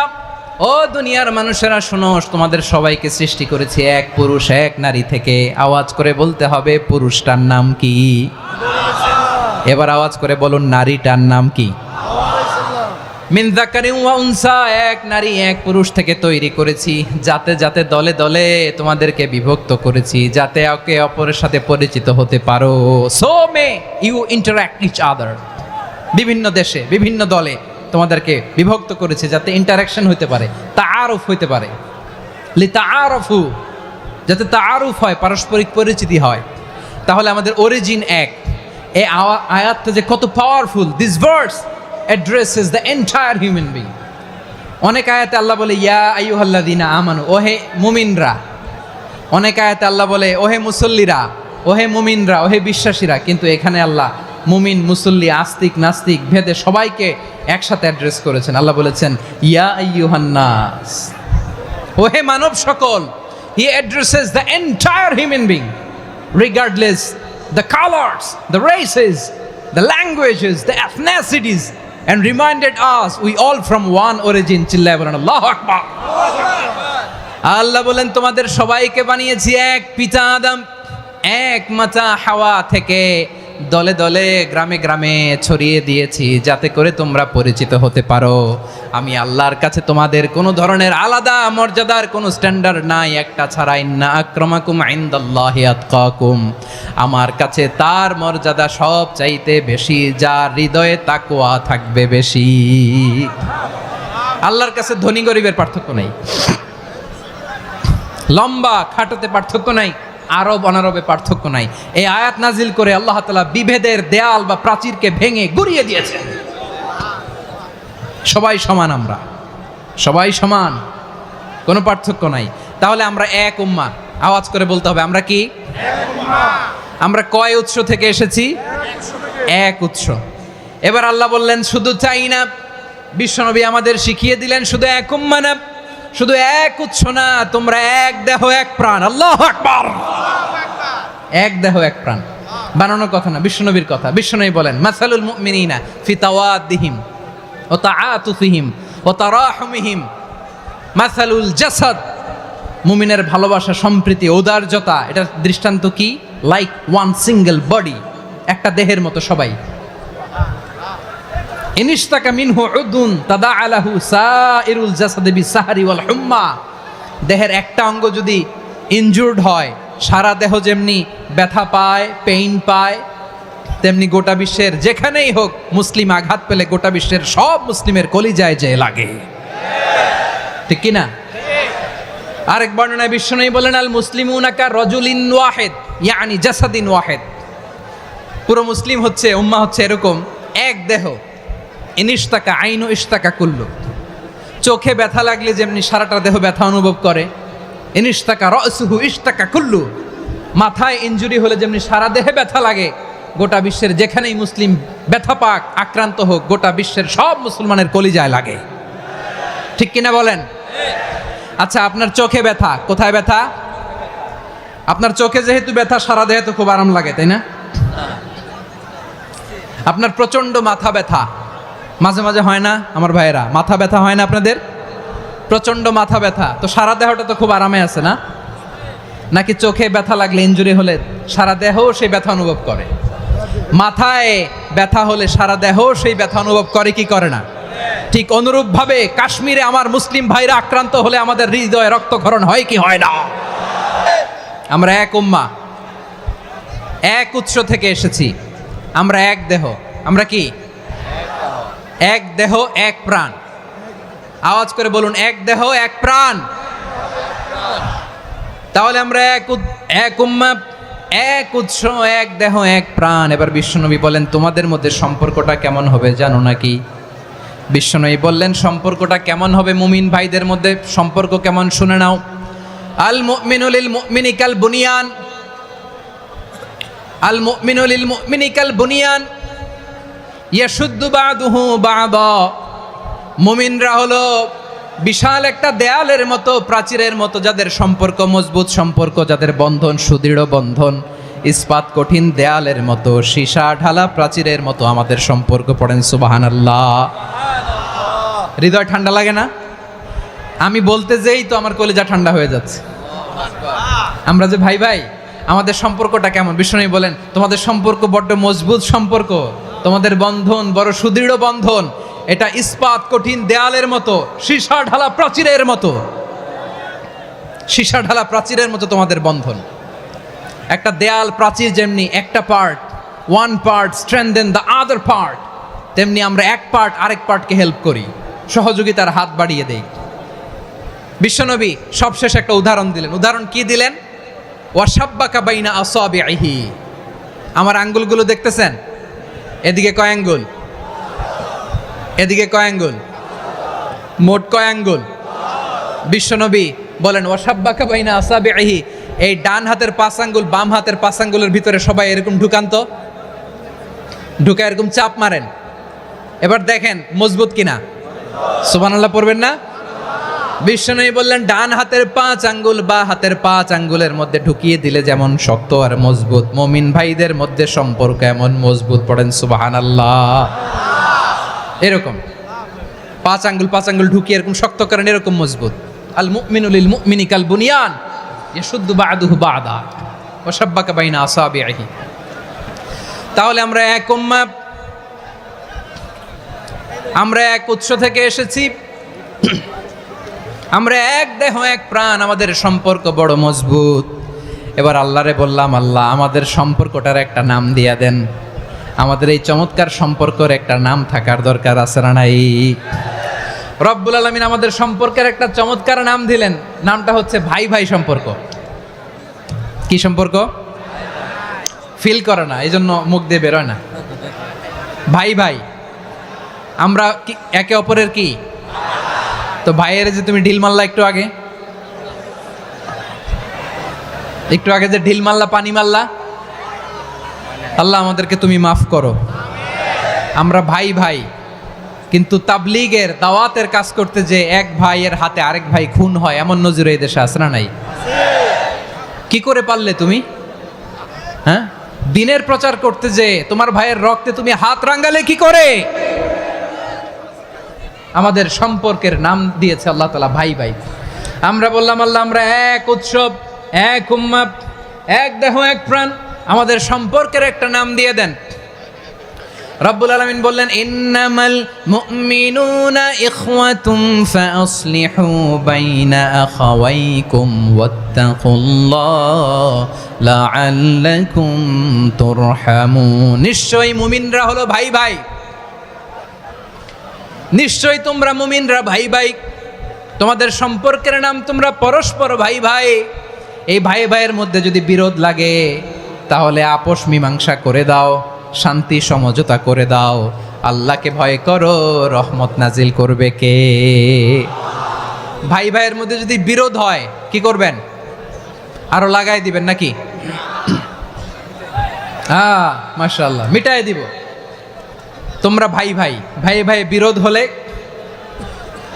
ও দুনিয়ার মানুষেরা শোনো, তোমাদের সবাইকে সৃষ্টি করেছি এক পুরুষ এক নারী থেকে। আওয়াজ করে বলতে হবে পুরুষটার নাম কি? এবার আওয়াজ করে বলুন নারীটার নাম কি? মিন যাকারিন ওয়া উনসা, এক নারী এক পুরুষ থেকে তৈরি করেছি। যাতে যাতে দলে দলে তোমাদেরকে বিভক্ত করেছি, যাতে একে অপরের সাথে পরিচিত হতে পারো। So may you interact each other. বিভিন্ন দেশে বিভিন্ন দলে তোমাদেরকে বিভক্ত করেছে যাতে ইন্টারাকশন হতে পারে, তাআরুফ হতে পারে। লিতাআরফু, যাতে তাআরুফ হয়, পারস্পরিক পরিচিতি হয়। তাহলে আমাদের অরিজিন এক। এই আয়াতটা যে কত powerful. This verse addresses the entire human being. অনেক আয়াতে আল্লাহ বলে ইয়া আইয়ুহাল্লাযীনা আমানু, ওহে মুমিনরা। অনেক আয়াতে আল্লাহ বলে ওহে মুসল্লিরা, ওহে মুমিনরা, ওহে বিশ্বাসীরা। কিন্তু এখানে আল্লাহ মুমিন মুসল্লি আস্তিক নাস্তিক ভেদে সবাইকে একসাথে অ্যাড্রেস করেছেন। আল্লাহ বলেছেন ইয়া আইয়ুহান নাস, ওহে মানব সকল। He addresses the entire human being regardless the colors, the races, the languages, the ethnicities, and reminded us we all from one origin. চিল্লায় বলেন আল্লাহু আকবার। আল্লাহ বলেন তোমাদের সবাইকে বানিয়েছি এক পিতা আদম, এক মাতা হাওয়া থেকে, দলে দলে গ্রামে গ্রামে ছড়িয়ে দিয়েছি যাতে করে তোমরা পরিচিত হতে পারো। আমি আল্লাহর কাছে তোমাদের কোনো ধরনের আলাদা মর্যাদার কোনো স্ট্যান্ডার্ড নাই, একটা ছাড়া। ইন্না আক্রামাকুম ইনদাল্লাহি আতকাকুম, আমার কাছে তার মর্যাদা সব চাইতে বেশি যার হৃদয়ে তাকওয়া থাকবে বেশি। আল্লাহর কাছে ধনী গরিবের পার্থক্য নাই, লম্বা খাটোতে পার্থক্য নাই, আরব অনারবে পার্থক্য নাই। এই আয়াত নাজিল করে আল্লাহ তাআলা বিভেদের দেয়াল বা প্রাচীরকে ভেঙে গুড়িয়ে দিয়েছেন। সবাই সমান, আমরা সবাই সমান, কোনো পার্থক্য নাই। তাহলে আমরা এক উম্মাহ, আওয়াজ করে বলতে হবে আমরা কি? আমরা কয় উৎস থেকে এসেছি? এক উৎস। এবার আল্লাহ বললেন শুধু চাই না, বিশ্বনবী আমাদের শিখিয়ে দিলেন শুধু এক উম্মাহ না, শুধু এক উৎস না, তোমরা এক দেহ এক প্রাণ। আল্লাহু আকবার। এক দেহ এক প্রাণ বানানোর কথা না, বিশ্বনবীর কথা। বিশ্বনবী বলেন মাসালুল মুমিনিনা ফি তাওয়াদ্দিহিম ওয়া তাআতুফিহিম ওয়া তারাহুমিহিম মাসালুল জাসাদ। মুমিনের ভালোবাসা, সম্প্রীতি, ঔদার্যতা, এটার দৃষ্টান্ত কি? লাইক ওয়ান সিঙ্গেল বডি, একটা দেহের মতো সবাই। ইনিশতাকা মিনহু উদুন তাদাআ লাহু সাইরুল জাসাদি বিসাহরি ওয়াল হুম্মা। দেহের একটা অঙ্গ যদি ইনজুর্ড হয়, সারা দেহ যেমনি ব্যথা পায়, পেইন পায়, তেমনি গোটা বিশ্বের যেখানেই হোক মুসলিম আঘাত পেলে গোটা বিশ্বের সব মুসলিমের কলিজায় যে লাগে, ঠিক কিনা? আরেক বর্ণনায় বিশ্বনবী বলেন আল মুসলিমুনা কা রাজুলিন ওয়াহিদ ইয়ানি জাসাদিন ওয়াহিদ। পুরো মুসলিম হচ্ছে, উম্মাহ হচ্ছে এরকম এক দেহ। ইনিশতাকা আইনু ইশতাকা কুল্লু। চোখে ব্যথা লাগলে যেমনি সারাটা দেহ ব্যথা অনুভব করে, ইনিশতাকা রাসুহু ইশতাকা কুল্লু। মাথায় ইনজুরি হলে যেমনি সারা দেহে ব্যথা লাগে, গোটা বিশ্বের যেখানেই মুসলিম ব্যথা পাক, আক্রান্ত হোক, গোটা বিশ্বের সব মুসলমানের কলিজায় লাগে, ঠিক কিনা বলেন? আচ্ছা, আপনার চোখে ব্যথা, কোথায় ব্যথা? আপনার চোখে যেহেতু ব্যথা, সারা দেহে তো খুব আরাম লাগে, তাই না? আপনার প্রচন্ড মাথা ব্যথা মাঝে মাঝে হয় না আমার ভাইয়েরা? মাথা ব্যথা হয় না আপনাদের? প্রচন্ড মাথা ব্যথা, তো সারা দেহটা তো খুব আরামে আছে না? নাকি চোখে ব্যথা লাগলে, ইনজুরি হলে সারা দেহ সেই ব্যথা অনুভব করে? মাথায় ব্যথা হলে সারা দেহ সেই ব্যথা অনুভব করে কি করে না? ঠিক অনুরূপভাবে কাশ্মীরে আমার মুসলিম ভাইরা আক্রান্ত হলে আমাদের হৃদয়ে রক্তক্ষরণ হয় কি হয় না? আমরা এক উম্মাহ, এক উৎস থেকে এসেছি, আমরা এক দেহ। আমরা কি? এক দেহ এক প্রাণ। আওয়াজ করে বলুন এক দেহ এক প্রাণ। তাহলে আমরা এক উম্মাহ, এক উৎস, এক দেহ এক প্রাণ। এবার বিশ্বনবী বলেন তোমাদের মধ্যে সম্পর্কটা কেমন হবে জানো নাকি? বিশ্বনবী বললেন সম্পর্কটা কেমন হবে মুমিন ভাইদের মধ্যে, সম্পর্ক কেমন শুনে নাও। আল মুমিনু লিল মুমিনি কাল বুনিয়ান, আল মুমিনু লিল মুমিনি কাল বুনিয়ান ইয়াশুদ্দু বাদুহু বাদা। মুমিনরা হলো বিশাল একটা দেয়ালের মতো, প্রাচীরের মতো, যাদের সম্পর্ক মজবুত, সম্পর্ক যাদের বন্ধন সুদৃঢ় বন্ধন, ইস্পাত কঠিন দেয়ালের মতো, সীসা ঢালা প্রাচীরের মতো আমাদের সম্পর্ক। পড়েন সুবহানাল্লাহ। হৃদয় ঠান্ডা লাগে না? আমি বলতে যেই তো আমার কলিজা ঠান্ডা হয়ে যাচ্ছে। আমরা যে ভাই ভাই, আমাদের সম্পর্কটা কেমন? বিষ্ণু বলেন তোমাদের সম্পর্ক বড্ড মজবুত সম্পর্ক, তোমাদের বন্ধন বড় সুদৃঢ় বন্ধন, এটা ইস্পাত কঠিন দেয়ালের মতো, সীসা ঢালা প্রাচীরের মতো, সীসা ঢালা প্রাচীরের মতো তোমাদের বন্ধন। একটা দেয়াল প্রাচীর যেমনি একটা part, one part strengthen the other part, তেমনি আমরা এক পার্ট আরেক পার্টকে হেল্প করি, সহযোগিতার হাত বাড়িয়ে দেই। বিশ্বনবী সবশেষ একটা উদাহরণ দিলেন। উদাহরণ কি দিলেন? ওয়াশাব্বাকা বাইনা আসাবিহি। আমার আঙ্গুলগুলো দেখতেছেন? এদিকে কয় আঙ্গুল, এদিকে কয় আঙ্গুল, মোট কয় আঙ্গুল? বিশ্বনবী বলেন ওয়াশাব্বাকা বাইনা আসাবিহি, এই ডান হাতের 5 আঙ্গুল বাম হাতের 5 আঙ্গুলের ভিতরে সবাই এরকম ঢুকান তো, ঢুকা এরকম চাপ মারেন, এবার দেখেন মজবুত কিনা। সুবহানাল্লাহ পড়বেন না? বিশ্বনবী বললেন ডান হাতের 5 আঙ্গুল বা হাতের 5 আঙ্গুলের মধ্যে ঢুকিয়ে দিলে যেমন শক্ত আর মজবুত, মুমিন ভাইদের মধ্যে সম্পর্ক এমন মজবুত। পড়েন সুবহানাল্লাহ। এরকম 5 আঙ্গুল ঢুকিয়ে এরকম শক্ত করেন, এরকম মজবুত। আল মুমিনু লিল মুমিনি কাল বুনিয়ান ইয়াশুদ্দু বা'দুহু বা'দা ওয়া শাব্বাকা বাইনা আসাবিহি। তাহলে আমরা এক উম্মাহ, আমরা এক উৎস থেকে এসেছি, আমরা এক দেহ এক প্রাণ, আমাদের সম্পর্ক বড় মজবুত। এবার আল্লাহরে বললাম, আল্লাহ আমাদের সম্পর্কটার একটা নাম দিয়া দেন। আমাদের এই চমৎকার সম্পর্কের একটা নাম থাকার দরকার আছে না নাই? রব্বুল আলামিন আমাদের সম্পর্কের একটা চমৎকার নাম দিলেন, নামটা হচ্ছে ভাই ভাই সম্পর্ক। কি সম্পর্ক? ফিল করে না, এই জন্য মুখ দিয়ে বেরোয় না। ভাই ভাই, আমরা একে অপরের কি? তো ভাইয়ের যে তুমি ঢিল মারলা একটু আগে, যে ঢিল মারলা, পানি মারলা, আল্লাহ আমাদেরকে তুমি মাফ করো। আমরা ভাই ভাই, কিন্তু তাবলীগের দাওয়াতের কাজ করতে যে এক ভাইয়ের হাতে আরেক ভাই খুন হয়, এমন নজির এই দেশে আছে না নাই? কি করে পারলে তুমি? হ্যাঁ, দিনের প্রচার করতে যে তোমার ভাইয়ের রক্তে তুমি হাত রাঙ্গালে কি করে? আমাদের সম্পর্কের নাম দিয়েছে আল্লাহ তাআলা ভাই ভাই। আমরা বললাম, আল্লাহ আমরা এক উৎসব, এক উম্মাহ, এক দেহ এক প্রাণ, আমাদের সম্পর্কের একটা নাম দিয়ে দেন। রব্বুল আলামিন বললেন, ইন্নামাল মুমিনুনা ইখওয়াতুন ফাসলিহু বাইনা আখাওয়াইকুম ওয়াত্তাকুল্লাহ লাআল্লাকুম তুরহামুন। নিশ্চয়ই মুমিনরা হলো ভাই ভাই, নিশ্চয়ই তোমরা মুমিনরা ভাই ভাই, তোমাদের সম্পর্কের নাম তোমরা পরস্পর ভাই ভাই। এই ভাই ভাইয়ের মধ্যে যদি বিরোধ লাগে তাহলে আপোষ মীমাংসা করে দাও, শান্তি সমঝোতা করে দাও। আল্লাহকে ভয় করো, রহমত নাজিল করবে কে? ভাই ভাইয়ের মধ্যে যদি বিরোধ হয় কি করবেন? আরো লাগাই দিবেন নাকি? মাশাআল্লাহ, মিটাই দিব। তোমরা ভাই ভাই, ভাই ভাই বিরোধ হলে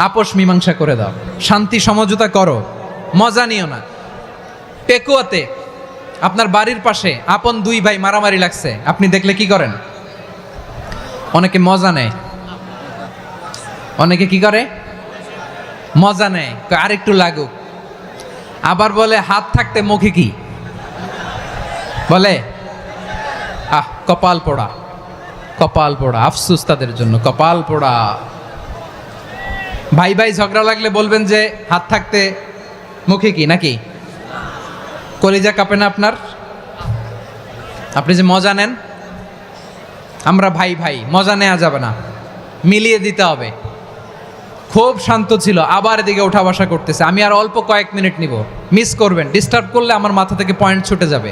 আপোষ মীমাংসা করে দাও, শান্তি সমঝোতা করো, মজা নিও না। পেকুয়াতে আপনার বাড়ির পাশে আপন দুই ভাই মারামারি লাগছে, আপনি দেখলে কি করেন? অনেকে মজা নেয়, অনেকে কি করে? মজা নেয়, আরেকটু লাগুক। আবার বলে হাত থাকতে মুখে কি বলে? কপাল পোড়া, কপাল পোড়া। আফসোস তাদের জন্য, কপাল পোড়া। ভাই ভাই ঝগড়া লাগলে বলবেন যে হাত থাকতে মুখে কি, নাকি? কলিজা কাঁপে না আপনার? আপনি যে মজা নেন। আমরা ভাই ভাই, মজা নেওয়া যাবে না, মিলিয়ে দিতে হবে। খুব শান্ত ছিল, আবার এদিকে ওঠা বসা করতেছে। আমি আর অল্প কয়েক মিনিট নিব, মিস করবেন। ডিস্টার্ব করলে আমার মাথা থেকে পয়েন্ট ছুটে যাবে।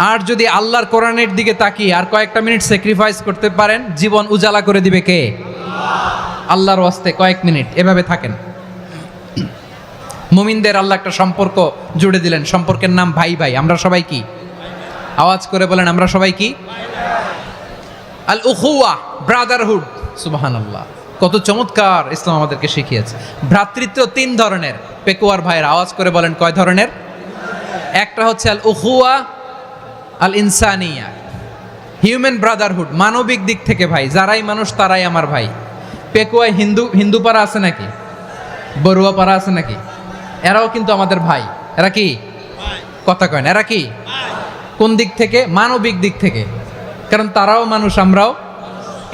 আর যদি আল্লাহর কোরআনের দিকে তাকিয়ে আর কয়েকটা মিনিট স্যাক্রিফাইস করতে পারেন, জীবন উজালা করে দিবে কে? আল্লাহর ওয়াস্তে কয়েক মিনিট এভাবে থাকেন। মুমিনদের আল্লাহ একটা সম্পর্ক জুড়ে দিলেন, সম্পর্কের নাম ভাই ভাই। আমরা সবাই কি? আওয়াজ করে বলেন, আমরা সবাই কি? আল উখুয়া, ব্রাদারহুড। সুবহানাল্লাহ, কত চমৎকার ইসলাম আমাদেরকে শিখিয়েছে। ভ্রাতৃত্ব 3 ধরনের। পেকুয়ার ভাইয়ের আওয়াজ করে বলেন, কয় ধরনের? একটা হচ্ছে আল উখুয়া আল ইনসানিয়া, হিউম্যান ব্রাদারহুড, মানবিক দিক থেকে ভাই। যারাই মানুষ তারাই আমার ভাই। পেকুয়ায় হিন্দু পাড়া আছে নাকি? বড়ুয়া পাড়া আছে নাকি? এরাও কিন্তু আমাদের ভাই। এরা কি? কথা কয় না, এরা কি? কোন দিক থেকে? মানবিক দিক থেকে। কারণ তারাও মানুষ, আমরাও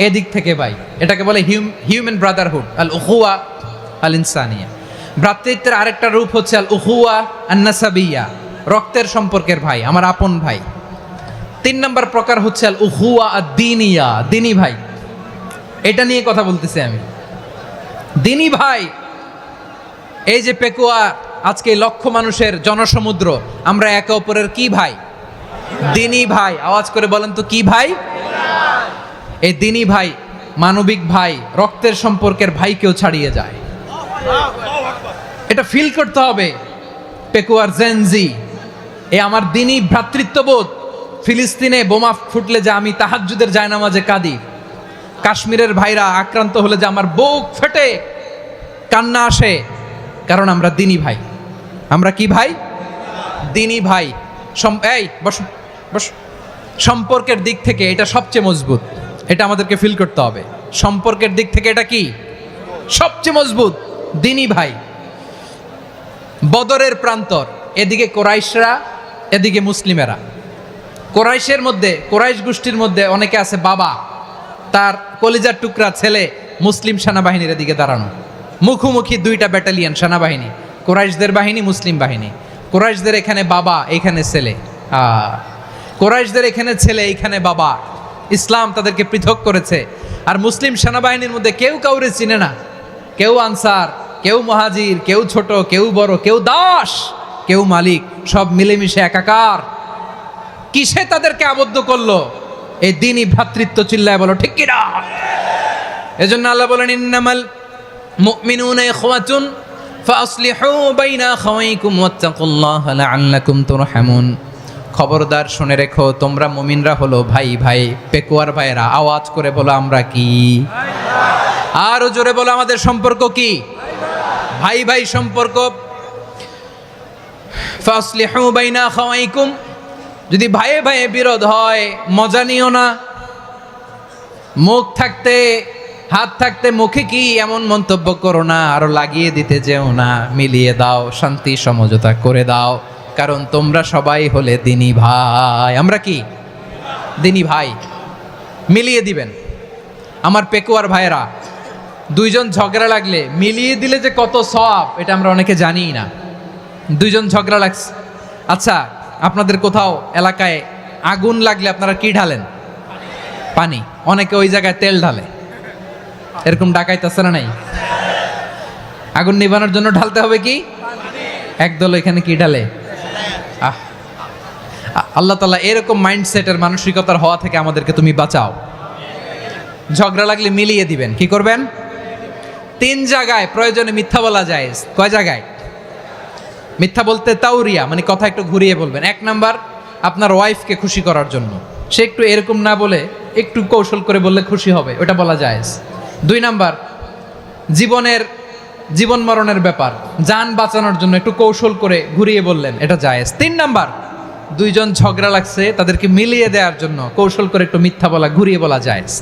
এদিক থেকে ভাই। এটাকে বলে হিউম্যান ব্রাদারহুড, আল উখুয়া আল ইনসানিয়া। ভ্রাতৃত্বের আরেকটা রূপ হচ্ছে আল উখুয়া আন নাসাবিয়া, রক্তের সম্পর্কের ভাই, আমার আপন ভাই। 3 নম্বর প্রকার হচ্ছে আল উখুয়া আদ দ্বীনিয়া, দ্বীনি ভাই। এটা নিয়ে কথা বলতেছি আমি। দ্বীনি ভাই, এই যে পেকুয়া, আজকে লক্ষ মানুষের জনসমুদ্র, আমরা একে অপরের কি ভাই? দ্বীনি ভাই। আওয়াজ করে বলেন তো, কি ভাই? এই দ্বীনি ভাই, মানবিক ভাই, রক্তের সম্পর্কের ভাইকেও ছাড়িয়ে যায়। এটা ফিল করতে হবে। পেকুয়ার জেনজি, এ আমার দ্বীনি ভ্রাতৃত্ববোধ। ফিলিস্তিনে বোমা ফুটলে যে আমি তাহাজ্জুদের জায়নামাজে কাঁদি, কাশ্মীরের ভাইরা আক্রান্ত হলে যে আমার বুক ফেটে কান্না আসে, কারণ আমরা দ্বীনি ভাই। আমরা কি ভাই? দ্বীনি ভাই। এই বসো বসো। সম্পর্কের দিক থেকে এটা সবচেয়ে মজবুত, এটা আমাদেরকে ফিল করতে হবে। সম্পর্কের দিক থেকে এটা কি সবচেয়ে মজবুত দিনী ভাই। বদরের প্রান্তর, এদিকে কোরাইশরা, এদিকে মুসলিমেরা। কোরাইশের মধ্যে, কোরাইশ গোষ্ঠীর মধ্যে অনেকে আছে বাবা, তার কলিজার টুকরা ছেলে মুসলিম সেনাবাহিনীর দিকে দাঁড়ানো, মুখোমুখি দুইটা ব্যাটালিয়ন সেনাবাহিনী, কোরাইশদের বাহিনী, মুসলিম বাহিনী। কোরাইশদের এখানে বাবা, এইখানে ছেলে, কোরাইশদের এখানে ছেলে, এইখানে বাবা। ইসলাম তাদেরকে পৃথক করেছে। আর মুসলিম সেনাবাহিনীর মধ্যে কেউ কাউরে চিনে না, কেউ আনসার, কেউ মুহাজির, কেউ ছোট, কেউ বড়, কেউ দাস, কেউ মালিক, সব মিলেমিশে একাকার। কিসে তাদেরকে আবদ্ধ করলো? এই দ্বীনি ভ্রাতৃত্ব। চিল্লায় বলো ঠিক কিনা? এজন্য আল্লাহ বলেন, ইন্নামাল মুমিনুনা ইখওয়াতুন ফাসলিহু বাইনা আখাওয়াইকুম ওয়াত্তাকুল্লাহা লাআল্লাকুম তুরহামুন। খবরদার শুনে রেখো, তোমরা মুমিনরা হলো ভাই ভাই। পেকুয়ার ভাইরা আওয়াজ করে বলো আমরা কি? আরো জোরে বলো আমাদের সম্পর্ক কি? ভাই ভাই সম্পর্ক। ফাসলিহু বাইনা আখাওয়াইকুম, যদি ভাইয়ে ভাইয়ে বিরোধ হয় মজা নিও না। মুখ থাকতে, হাত থাকতে মুখে কি এমন মন্তব্য করো না, আরো লাগিয়ে দিতে যেও না। মিলিয়ে দাও, শান্তি সমঝোতা করে দাও, কারণ তোমরা সবাই হলে দিনী ভাই। আমরা কি দিনী ভাই? মিলিয়ে দিবেন। আমার পেকুয়ার ভাইয়েরা, দুইজন ঝগড়া লাগলে মিলিয়ে দিলে যে কত সওয়াব, এটা আমরা অনেকে জানিই না। দুইজন ঝগড়া লাগছে, আচ্ছা আপনাদের কোথাও এলাকায় আগুন লাগলে আপনারা কি ঢালেন? পানি। অনেকে ওই জায়গায় তেল ঢালে। এরকম ডাকাইতে আছে না নাই? আগুন নিভানোর জন্য ঢালতে হবে কি? একদল এখানে কি ঢালে? আল্লাহ তাআলা এরকম মাইন্ডসেটের মানসিকতার হওয়া থেকে আমাদেরকে তুমি বাঁচাও। ঝগড়া লাগলে মিলিয়ে দিবেন। কি করবেন? 3 জায়গায় প্রয়োজনে মিথ্যা বলা যায়। কয় জায়গায় মিথ্যা বলতে? তাউরিয়া, মানে কথা একটু ঘুরিয়ে বলবেন। 1 নাম্বার, আপনার ওয়াইফকে খুশি করার জন্য, সে একটু এরকম না বলে একটু কৌশল করে বললে খুশি হবে, ওটা বলা যায়। 2 নাম্বার, জীবন মরণের ব্যাপার, জান বাঁচানোর জন্য একটু কৌশল করে ঘুরিয়ে বললেন, এটা জায়েজ। 3 নাম্বার, দুইজন ঝগড়া লাগছে তাদেরকে মিলিয়ে দেওয়ার জন্য কৌশল করে একটু মিথ্যা বলা, ঘুরিয়ে বলা জায়েজ।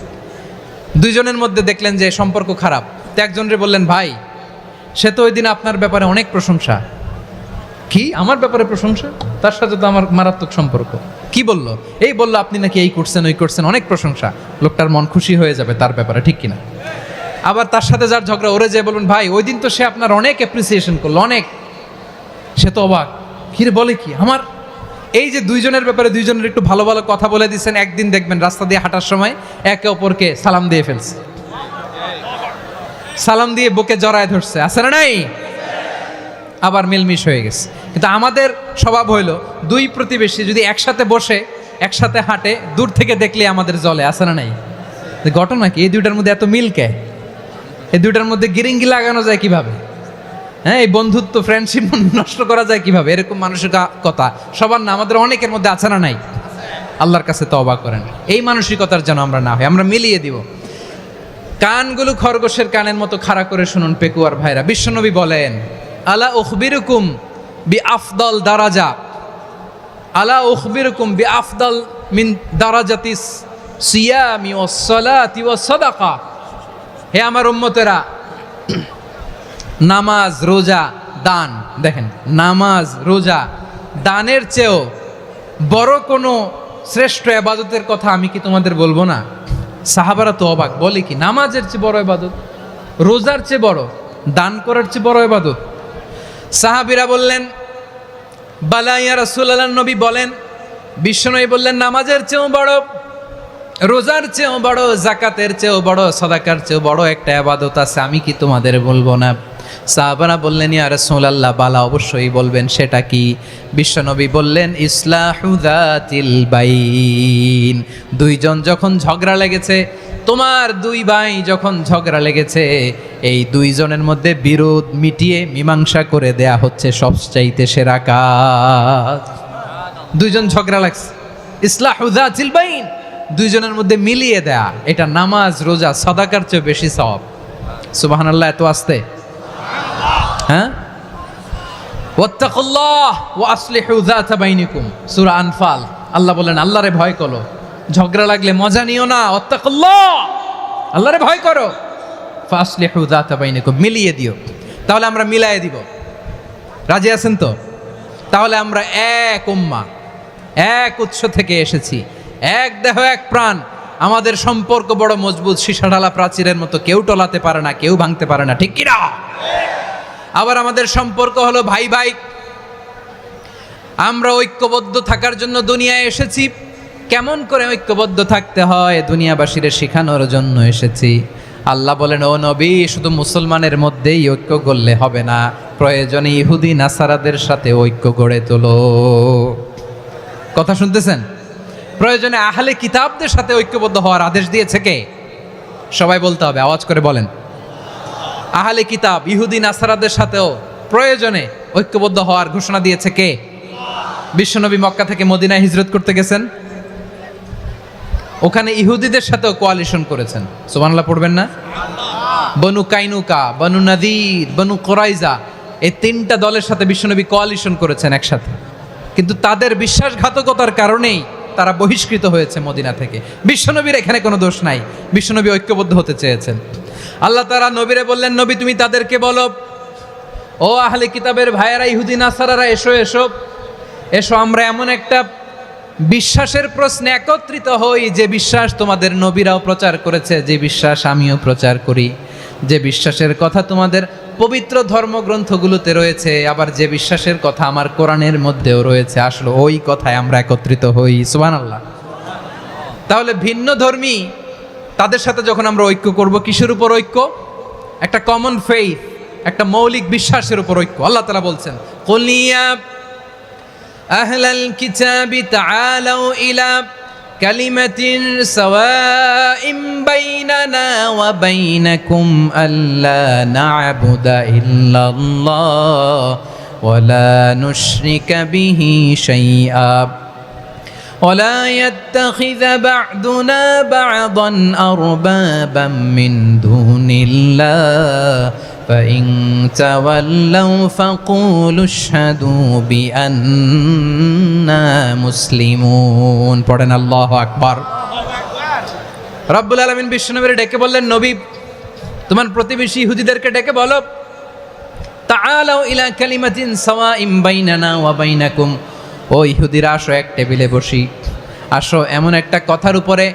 দুইজনের মধ্যে দেখলেন যে সম্পর্ক খারাপ, তো একজনরে বললেন, ভাই সে তো ওই দিন আপনার ব্যাপারে অনেক প্রশংসা। কি আমার ব্যাপারে প্রশংসা? তার সাথে তো আমার মারাত্মক সম্পর্ক। কি বললো? এই বললো আপনি নাকি এই করছেন ওই করছেন, অনেক প্রশংসা। লোকটার মন খুশি হয়ে যাবে তার ব্যাপারে, ঠিক কিনা? আবার তার সাথে যার ঝগড়া, ওরে যে বলবেন, ভাই ওই দিন তো সে আপনার অনেক অ্যাপ্রিসিয়েশন করলো, অনেক। সে তো অবাক, কিরে বলে কি আমার? এই যে দুইজনের ব্যাপারে দুইজনের একটু ভালো ভালো কথা বলে দিচ্ছেন, একদিন দেখবেন রাস্তা দিয়ে হাঁটার সময় একে অপরকে সালাম দিয়ে ফেলছে, সালাম দিয়ে বুকে জড়ায় ধরছে, আছে না নাই? আবার মিলমিশ হয়ে গেছে। কিন্তু আমাদের স্বভাব হইল, দুই প্রতিবেশী যদি একসাথে বসে একসাথে হাঁটে, দূর থেকে দেখলে আমাদের জলে, আছে না নাই? ঘটনা কি? এই দুইটার মধ্যে এত মিল কে? এই দুইটার মধ্যে গিরিঙ্গি লাগানো যায় কিভাবে? হ্যাঁ, এই বন্ধুত্ব, ফ্রেন্ডশিপ নষ্ট করা যায় কিভাবে? এরকম মানসিকতা সবার না, আমাদের অনেকের মধ্যে আছে না নাই? আল্লাহর কাছে তওবা করেন, এই মানসিকতার যেন আমরা না হয়, আমরা মিলিয়ে দিব। কানগুলো খরগোশের কানের মতো খাড়া করে শুনুন পেকুয়ার ভাইরা। বিশ্বনবী বলেন, আলা উখবিরুকুম বি আফদল দারাজা, আলা উখবিরুকুম বি আফদল মিন দারাজাতিস সিয়ামি ওয়াস সালাতি ওয়াস সাদাকা। হে আমার উম্মতেরা, নামাজ, রোজা, দান, দেখেন নামাজ, রোজা, দানের চেয়েও বড় কোনো শ্রেষ্ঠ ইবাদতের কথা আমি কি তোমাদের বলবো না? সাহাবারা তো অবাক, বলে কি নামাজের চেয়ে বড় ইবাদত, রোজার চেয়ে বড়, দান করার চেয়ে বড় ইবাদত? সাহাবীরা বললেন, বালা ইয়া রাসূলুল্লাহ। নবী বলেন, বিশ্বনবী বললেন, নামাজের চেয়েও বড়, রোজার চেয়েও বড়, জাকাতের চেয়েও বড়, সাদাকার চেয়েও বড় একটা ইবাদত আছে, আমি কি তোমাদের বলবো না? সাহাবারা বললেন, ইয়া রাসূলুল্লাহ, বালা অবশ্যই বলবেন, সেটা কি? বিশ্বনবী বললেন, ইসলাহু যাতিল বাইন। দুইজন যখন ঝগড়া লেগেছে, তোমার দুই ভাই যখন ঝগড়া লেগেছে, এই দুইজনের মধ্যে বিরোধ মিটিয়ে মীমাংসা করে দেয়া হচ্ছে সবচাইতে সেরা কাজ। দুইজন ঝগড়া লাগছে, ইসলাহু যাতিল বাইন, দুইজনের মধ্যে মিলিয়ে দেয়া, এটা নামাজ, রোজা, সাদাকার চেয়ে বেশি সওয়াব। সুবহানাল্লাহ, এত আস্তে? হ্যাঁ, ওয়াত্তাকুল্লাহ ওয়া আসলিহু যাতা বাইনিকুম, সূরা আনফাল। আল্লাহ বলেন, আল্লাহরে ভয় করো, ঝগড়া লাগলে মজা নিও না। ওয়াত্তাকুল্লাহ, আল্লাহরে ভয় করো, ফাসলিহু যাতা বাইনাকুম, মিলিয়ে দিও। তাহলে আমরা মিলায়ে দিব। রাজি আছেন তো? তাহলে আমরা এক উম্মাহ, এক উৎস থেকে এসেছি, এক দেহ এক প্রাণ। আমাদের সম্পর্ক বড় মজবুত, সীসাঢালা প্রাচীরের মতো, কেউ টলাতে পারে না, কেউ ভাঙতে পারে না, ঠিক কিনা? আবার আমাদের সম্পর্ক হলো ভাই ভাই। আমরা ঐক্যবদ্ধ থাকার জন্য দুনিয়ায় এসেছি। কেমন করে ঐক্যবদ্ধ থাকতে হয় দুনিয়াবাসীর শেখানোর জন্য এসেছি। আল্লাহ বলেন, ও নবী, শুধু মুসলমানের মধ্যেই ঐক্য করলে হবে না, প্রয়োজনে ইহুদি নাসারাদের সাথে ঐক্য গড়ে তোলো। কথা শুনতেছেন? প্রয়োজনে আহলে কিতাবদের সাথে ঐক্যবদ্ধ হওয়ার আদেশ দিয়েছে কে? সবাই বলতে হবে, আওয়াজ করে বলেন। আহলে কিতাব ইহুদি নাসারাদের সাথেও প্রয়োজনে ঐক্যবদ্ধ হওয়ার ঘোষণা দিয়েছে কে? বিশ্বনবী মক্কা থেকে মদিনায় হিজরত করতে গেছেন, ওখানে ইহুদিদের সাথেও কোয়ালিশন করেছেন। সুবহানাল্লাহ পড়বেন না? বনু কাইনুকা, বনু নাদির, বনু কোরাইজা, এই তিনটা দলের সাথে বিশ্বনবী কোয়ালিশন করেছেন একসাথে। কিন্তু তাদের বিশ্বাসঘাতকতার কারণেই তারা বহিষ্কৃত হয়েছে মদিনা থেকে। বিশ্বনবীর এখানে কোনো দোষ নাই, বিশ্বনবী ঐক্যবদ্ধ হতে চেয়েছেন। আল্লাহ তাআলা নবীরে বললেন, নবী তুমি তাদেরকে বলো, ও আহলে কিতাবের ভাইয়েরা, ইহুদি নাসারারা, এসো এসো এসো, আমরা এমন একটা বিশ্বাসের প্রশ্নে একত্রিত হই যে বিশ্বাস তোমাদের নবীরাও প্রচার করেছে, যে বিশ্বাস আমিও প্রচার করি, যে বিশ্বাসের কথা তোমাদের পবিত্র ধর্মগ্রন্থগুলোতে রয়েছে, আবার যে বিশ্বাসের কথা আমার কোরআনের মধ্যেও রয়েছে, আসলে ওই কথায় আমরা একত্রিত হই। সুবহানাল্লাহ। তাহলে ভিন্ন ধর্মী তাদের সাথে যখন আমরা ঐক্য করব, কিসের উপর ঐক্য? একটা কমন ফেইথ, একটা মৌলিক বিশ্বাসের উপর ঐক্য। আল্লাহ তাআলা বলছেন, কুলিয়া আহলাল কিতাবি তাআলাউ ইলা কালিমাতিন সাওয়াইম বাইনানা ওয়া বাইনাকুম আল্লা না'বুদা ইল্লাল্লাহ ওয়া লা নুশরিকা বিহি শাইআ ওয়া লা ইয়াত্তাখিযা বা'দুনা বা'দান আরবাবাম মিন দুনিল্লাহ فإن تولوا فقولوا اشهدوا بأننا مسلمون। পড়েন আল্লাহু আকবার। রব্বুল আলামিন বিশ্বনবীর ডেকে বললেন, নবী তোমার প্রতিবেশী ইহুদিদেরকে ডেকে বলো, তাআলাউ ইলা কালিমাতিন সাওয়াইম বাইনানা ওয়া বাইনাকুম, ও ইহুদিরা আসো, এক টেবিলে বসি, আসো এমন একটা কথার উপরে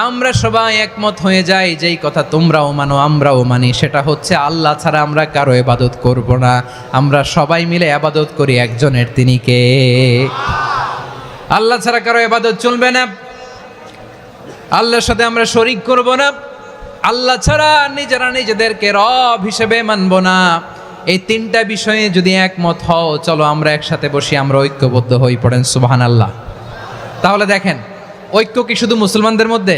আমরা সবাই একমত হয়ে যাই, যেই কথা তোমরাও মানো আমরাও মানি, সেটা হচ্ছে আল্লাহ ছাড়া আমরা কারো ইবাদত করব না, আমরা সবাই মিলে ইবাদত করি একজনের, তিনি কে? আল্লাহ ছাড়া কারো ইবাদত চলবে না, আল্লাহর সাথে আমরা শরীক করব না, আল্লাহ ছাড়া নিজেরা নিজেদেরকে রব হিসেবে মানব না। এই তিনটা বিষয়ে যদি একমত হও, চলো আমরা একসাথে বসি, আমরা ঐক্যবদ্ধ হই। পড়েন সুবহানাল্লাহ। তাহলে দেখেন, ঐক্য কি শুধু মুসলমানদের মধ্যে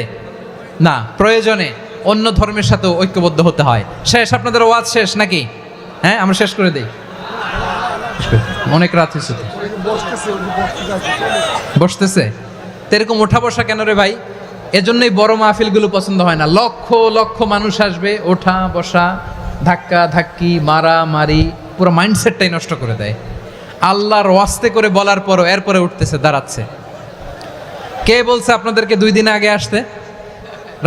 না, প্রয়োজনে অন্য ধর্মের সাথেও ঐক্যবদ্ধ হতে হয়। শেষ? আপনাদের ওয়াজ শেষ নাকি? হ্যাঁ, আমরা শেষ করে দেই, অনেক রাত হয়েছে। বসতেছে তো এরকম ওঠা বসা কেন রে ভাই? এজন্যই বড় মাহফিলগুলো পছন্দ হয় না। লক্ষ লক্ষ মানুষ আসবে, ওঠা বসা, ধাক্কা ধাক্কি, মারা মারি, পুরো মাইন্ডসেটটাই নষ্ট করে দেয়। আল্লাহর ওয়াস্তে করে বলার পরও এরপরে উঠতেছে, দাঁড়াচ্ছে। কে বলছে আপনাদেরকে 2 দিন আগে আসতে?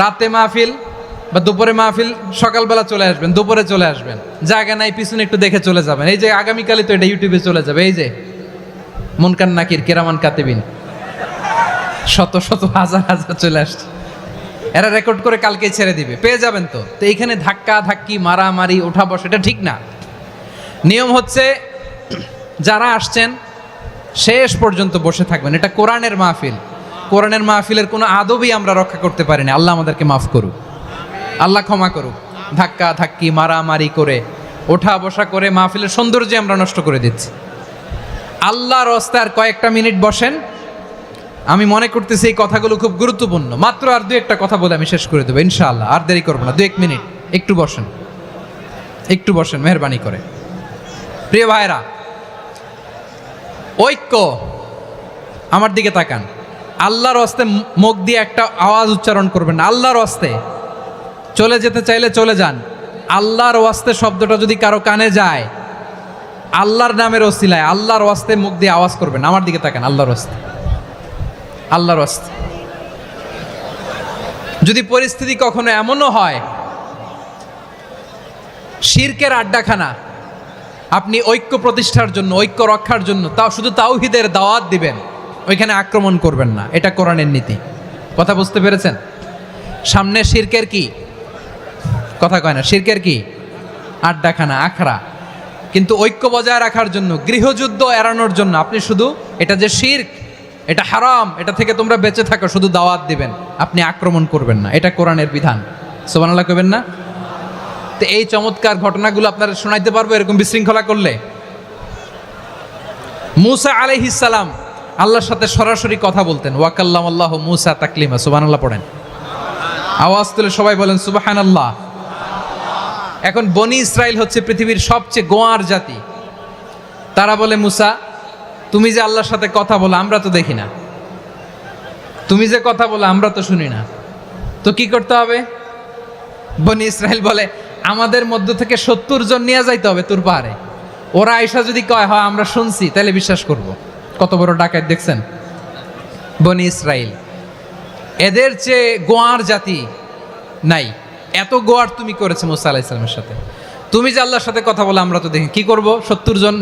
রাতে মাহফিল বা দুপুরে মাহফিল, সকালবেলা চলে আসবেন, দুপুরে চলে আসবেন, জায়গা নাই পিছনে একটু দেখে চলে যাবেন। এই যে আগামীকালই তো এটা ইউটিউবে চলে যাবে, এই যে মুনকার নাকির কিরামান কাতিবিন, শত শত হাজার হাজার চলে আসছে, এরা রেকর্ড করে কালকেই ছেড়ে দিবে, পেয়ে যাবেন। তো এইখানে ধাক্কা ধাক্কি, মারামারি, ওঠা বসা, এটা ঠিক না। নিয়ম হচ্ছে যারা আসছেন শেষ পর্যন্ত বসে থাকবেন। এটা কোরআনের মাহফিল, কোরআনের মাহফিলের কোনো আদবই আমরা রক্ষা করতে পারিনি। আল্লাহ আমাদেরকে মাফ করুক, আল্লাহ ক্ষমা করুক। ধাক্কা ধাক্কি, মারামারি করে, ওঠা বসা করে মাহফিলের সৌন্দর্য আমরা নষ্ট করে দিচ্ছি। আল্লাহর রাস্তায় আর কয়েকটা মিনিট বসেন। আমি মনে করতেছি এই কথাগুলো খুব গুরুত্বপূর্ণ। মাত্র আর 2-1টা কথা বলে আমি শেষ করে দেবো ইনশাআল্লাহ, আর দেরি করবো না। 2-1 মিনিট একটু বসেন, একটু বসেন মেহরবানি করে। প্রিয় ভাইরা, ঐক্য, আমার দিকে তাকান। আল্লাহর রাস্তায় মুখ দিয়ে একটা আওয়াজ উচ্চারণ করবেন না। আল্লাহর রাস্তায় চলে যেতে চাইলে চলে যান। আল্লাহর ওয়াস্তে শব্দটা যদি কারো কানে যায়, আল্লাহর নামের ওসিলায় আল্লাহর ওয়াস্তে মুখ দিয়ে আওয়াজ করবেন। আমার দিকে তাকান, আল্লাহর ওয়াস্তে, আল্লাহর ওয়াস্তে। যদি পরিস্থিতি কখনো এমনও হয় শিরকের আড্ডাখানা, আপনি ঐক্য প্রতিষ্ঠার জন্য, ঐক্য রক্ষার জন্য তাও শুধু তাওহীদের দাওয়াত দিবেন, ওইখানে আক্রমণ করবেন না। এটা কোরআনের নীতি। কথা বুঝতে পেরেছেন? সামনে শিরকের কি কথা কয় না, শিরকের কি আড্ডাখানা, আখড়া। কিন্তু ঐক্য বজায় রাখার জন্য, গৃহযুদ্ধ এড়ানোর জন্য আপনি শুধু এটা যে শিরক, এটা হারাম, এটা থেকে তোমরা বেঁচে থাকো, শুধু দাওয়াত দিবেন, আপনি আক্রমণ করবেন না। এটা কোরআনের বিধান। সুবহানাল্লাহ কইবেন না? তো এই চমৎকার ঘটনাগুলো আপনারা শোনাইতে পারবো এরকম বিশৃঙ্খলা করলে। মূসা আলাইহিস সালাম আল্লাহর সাথে সরাসরি কথা বলতেন। ওয়াকাল্লামাল্লাহু মূসা তাকলিমা। সুবহানাল্লাহ পড়েন, আওয়াজ তুলে সবাই বলেন সুবহানাল্লাহ। এখন বনি ইসরাইল হচ্ছে পৃথিবীর সবচেয়ে গোয়ার জাতি। তারা বলে, মূসা তুমি যে আল্লাহর সাথে কথা বলো আমরা তো দেখি না, তুমি যে কথা বলো আমরা তো শুনি না, তো কি করতে হবে? বনি ইসরাইল বলে, আমাদের মধ্য থেকে 70 জন নিয়ে যাইতে হবে তুর পাহাড়ে। ওরা আয়সা যদি কয় হয় আমরা শুনছি, তাহলে বিশ্বাস করব। কত বড় ডাকাত দেখছেন বনি ইসরাইল। এদের চেয়ে গোয়ার জাতি নাই। এত গোয়ার তুমি করেছে মূসা আলাইহিস সালামের সাথে। তুমি যে আল্লাহর সাথে কথা বলে আমরা তো দেখি, কি করব? 70 জন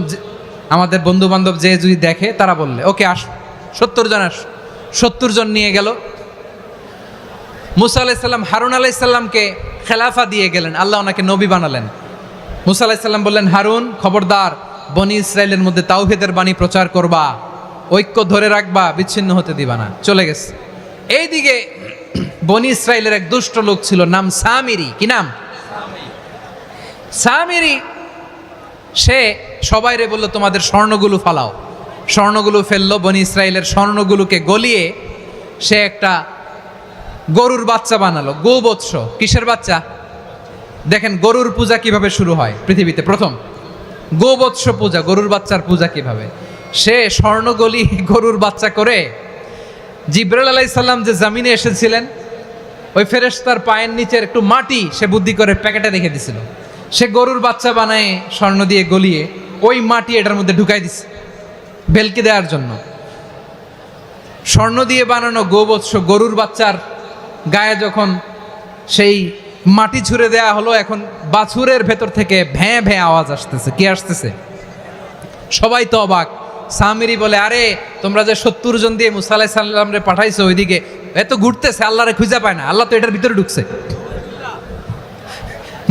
আমাদের বন্ধু বান্ধব যে যদি দেখে, তারা বললে ওকে আস, 70 জন আস। 70 জন নিয়ে গেল। মূসা আলাইহিস সালাম হারুন আলাইহিস সালামকে খেলাফা দিয়ে গেলেন, আল্লাহ ওনাকে নবী বানালেন। মূসা আলাইহিস সালাম বললেন, হারুন খবরদার, বনি ইসরাইলের মধ্যে তাওহীদের বাণী প্রচার করবা, ঐক্য ধরে রাখবা, বিচ্ছিন্ন হতে দিবা না। চলে গেছে। এইদিকে বনি ইসরাইলের এক দুষ্ট লোক ছিল, নাম সামিরি। কি নাম? সামিরি। সে সবাইরে বলল, তোমাদের স্বর্ণগুলো ফালাও। স্বর্ণগুলো ফেললো। বনি ইসরাইলের স্বর্ণগুলোকে গলিয়ে সে একটা গরুর বাচ্চা বানালো। গোবৎস। কিসের বাচ্চা? দেখেন গরুর পূজা কিভাবে শুরু হয় পৃথিবীতে প্রথম। গোবৎস পূজা, গরুর বাচ্চার পূজা কিভাবে। সে স্বর্ণ গলি গরুর বাচ্চা করে, জিবরাইল আলাইহিস সালাম যে জমিনে এসেছিলেন, ওই ফেরেশতার পায়ের নিচের একটু মাটি সে বুদ্ধি করে প্যাকেটে রেখে দিছিল। সে গরুর বাচ্চা বানায় স্বর্ণ দিয়ে গলিয়ে ওই মাটি এটার মধ্যে ঢুকাই দিছে ভেলকি দেওয়ার জন্য। স্বর্ণ দিয়ে বানানো গোবৎস গরুর বাচ্চার গায়ে যখন সেই মাটি ছুঁড়ে দেয়া হলো, এখন বাছুরের ভেতর থেকে ভ্যাঁ ভ্যাঁ আওয়াজ আসতেছে। কি আসতেছে? সবাই তো অবাক। সামিরি বলে, আরে তোমরা যে 70 জন দিয়ে মূসা আলাইহিস সালামরে পাঠাইছো, ওইদিকে এত ঘুরতেছে, আল্লাহরে খুঁজে পায় না, আল্লাহ তো এটার ভিতরে ঢুকছে।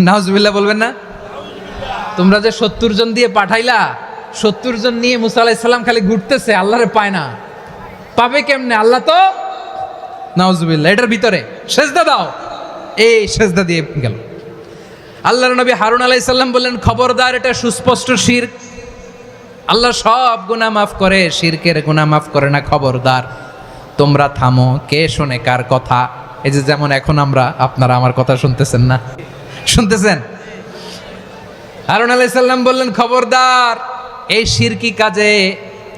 নাউজুবিল্লাহ বলবেন না? তোমরা যে 70 জন দিয়ে পাঠাইলা, 70 জন নিয়ে মূসা আলাইহিস সালাম খালি ঘুরতেছে, আল্লাহরে পায় না। পাবে কেমনে? আল্লাহ তো, নাউজুবিল্লাহ, এটার ভিতরে সেজদা দাও। এই সেজদা দিয়ে গেল। আল্লাহর নবী হারুন আলাইহিস সালাম বললেন, খবরদার, এটা সুস্পষ্ট শিরক। আল্লাহ সব গুনাহ মাফ করে, শিরকের গুনাহ মাফ করে না। খবরদার, তোমরা থামো। কে শোনে কার কথা? এই যে যেমন এখন আপনারা আমার কথা শুনতেছেন না? শুনতেছেন? হারুন আলাইহিস সালাম বললেন, খবরদার, এই শিরকি কাজে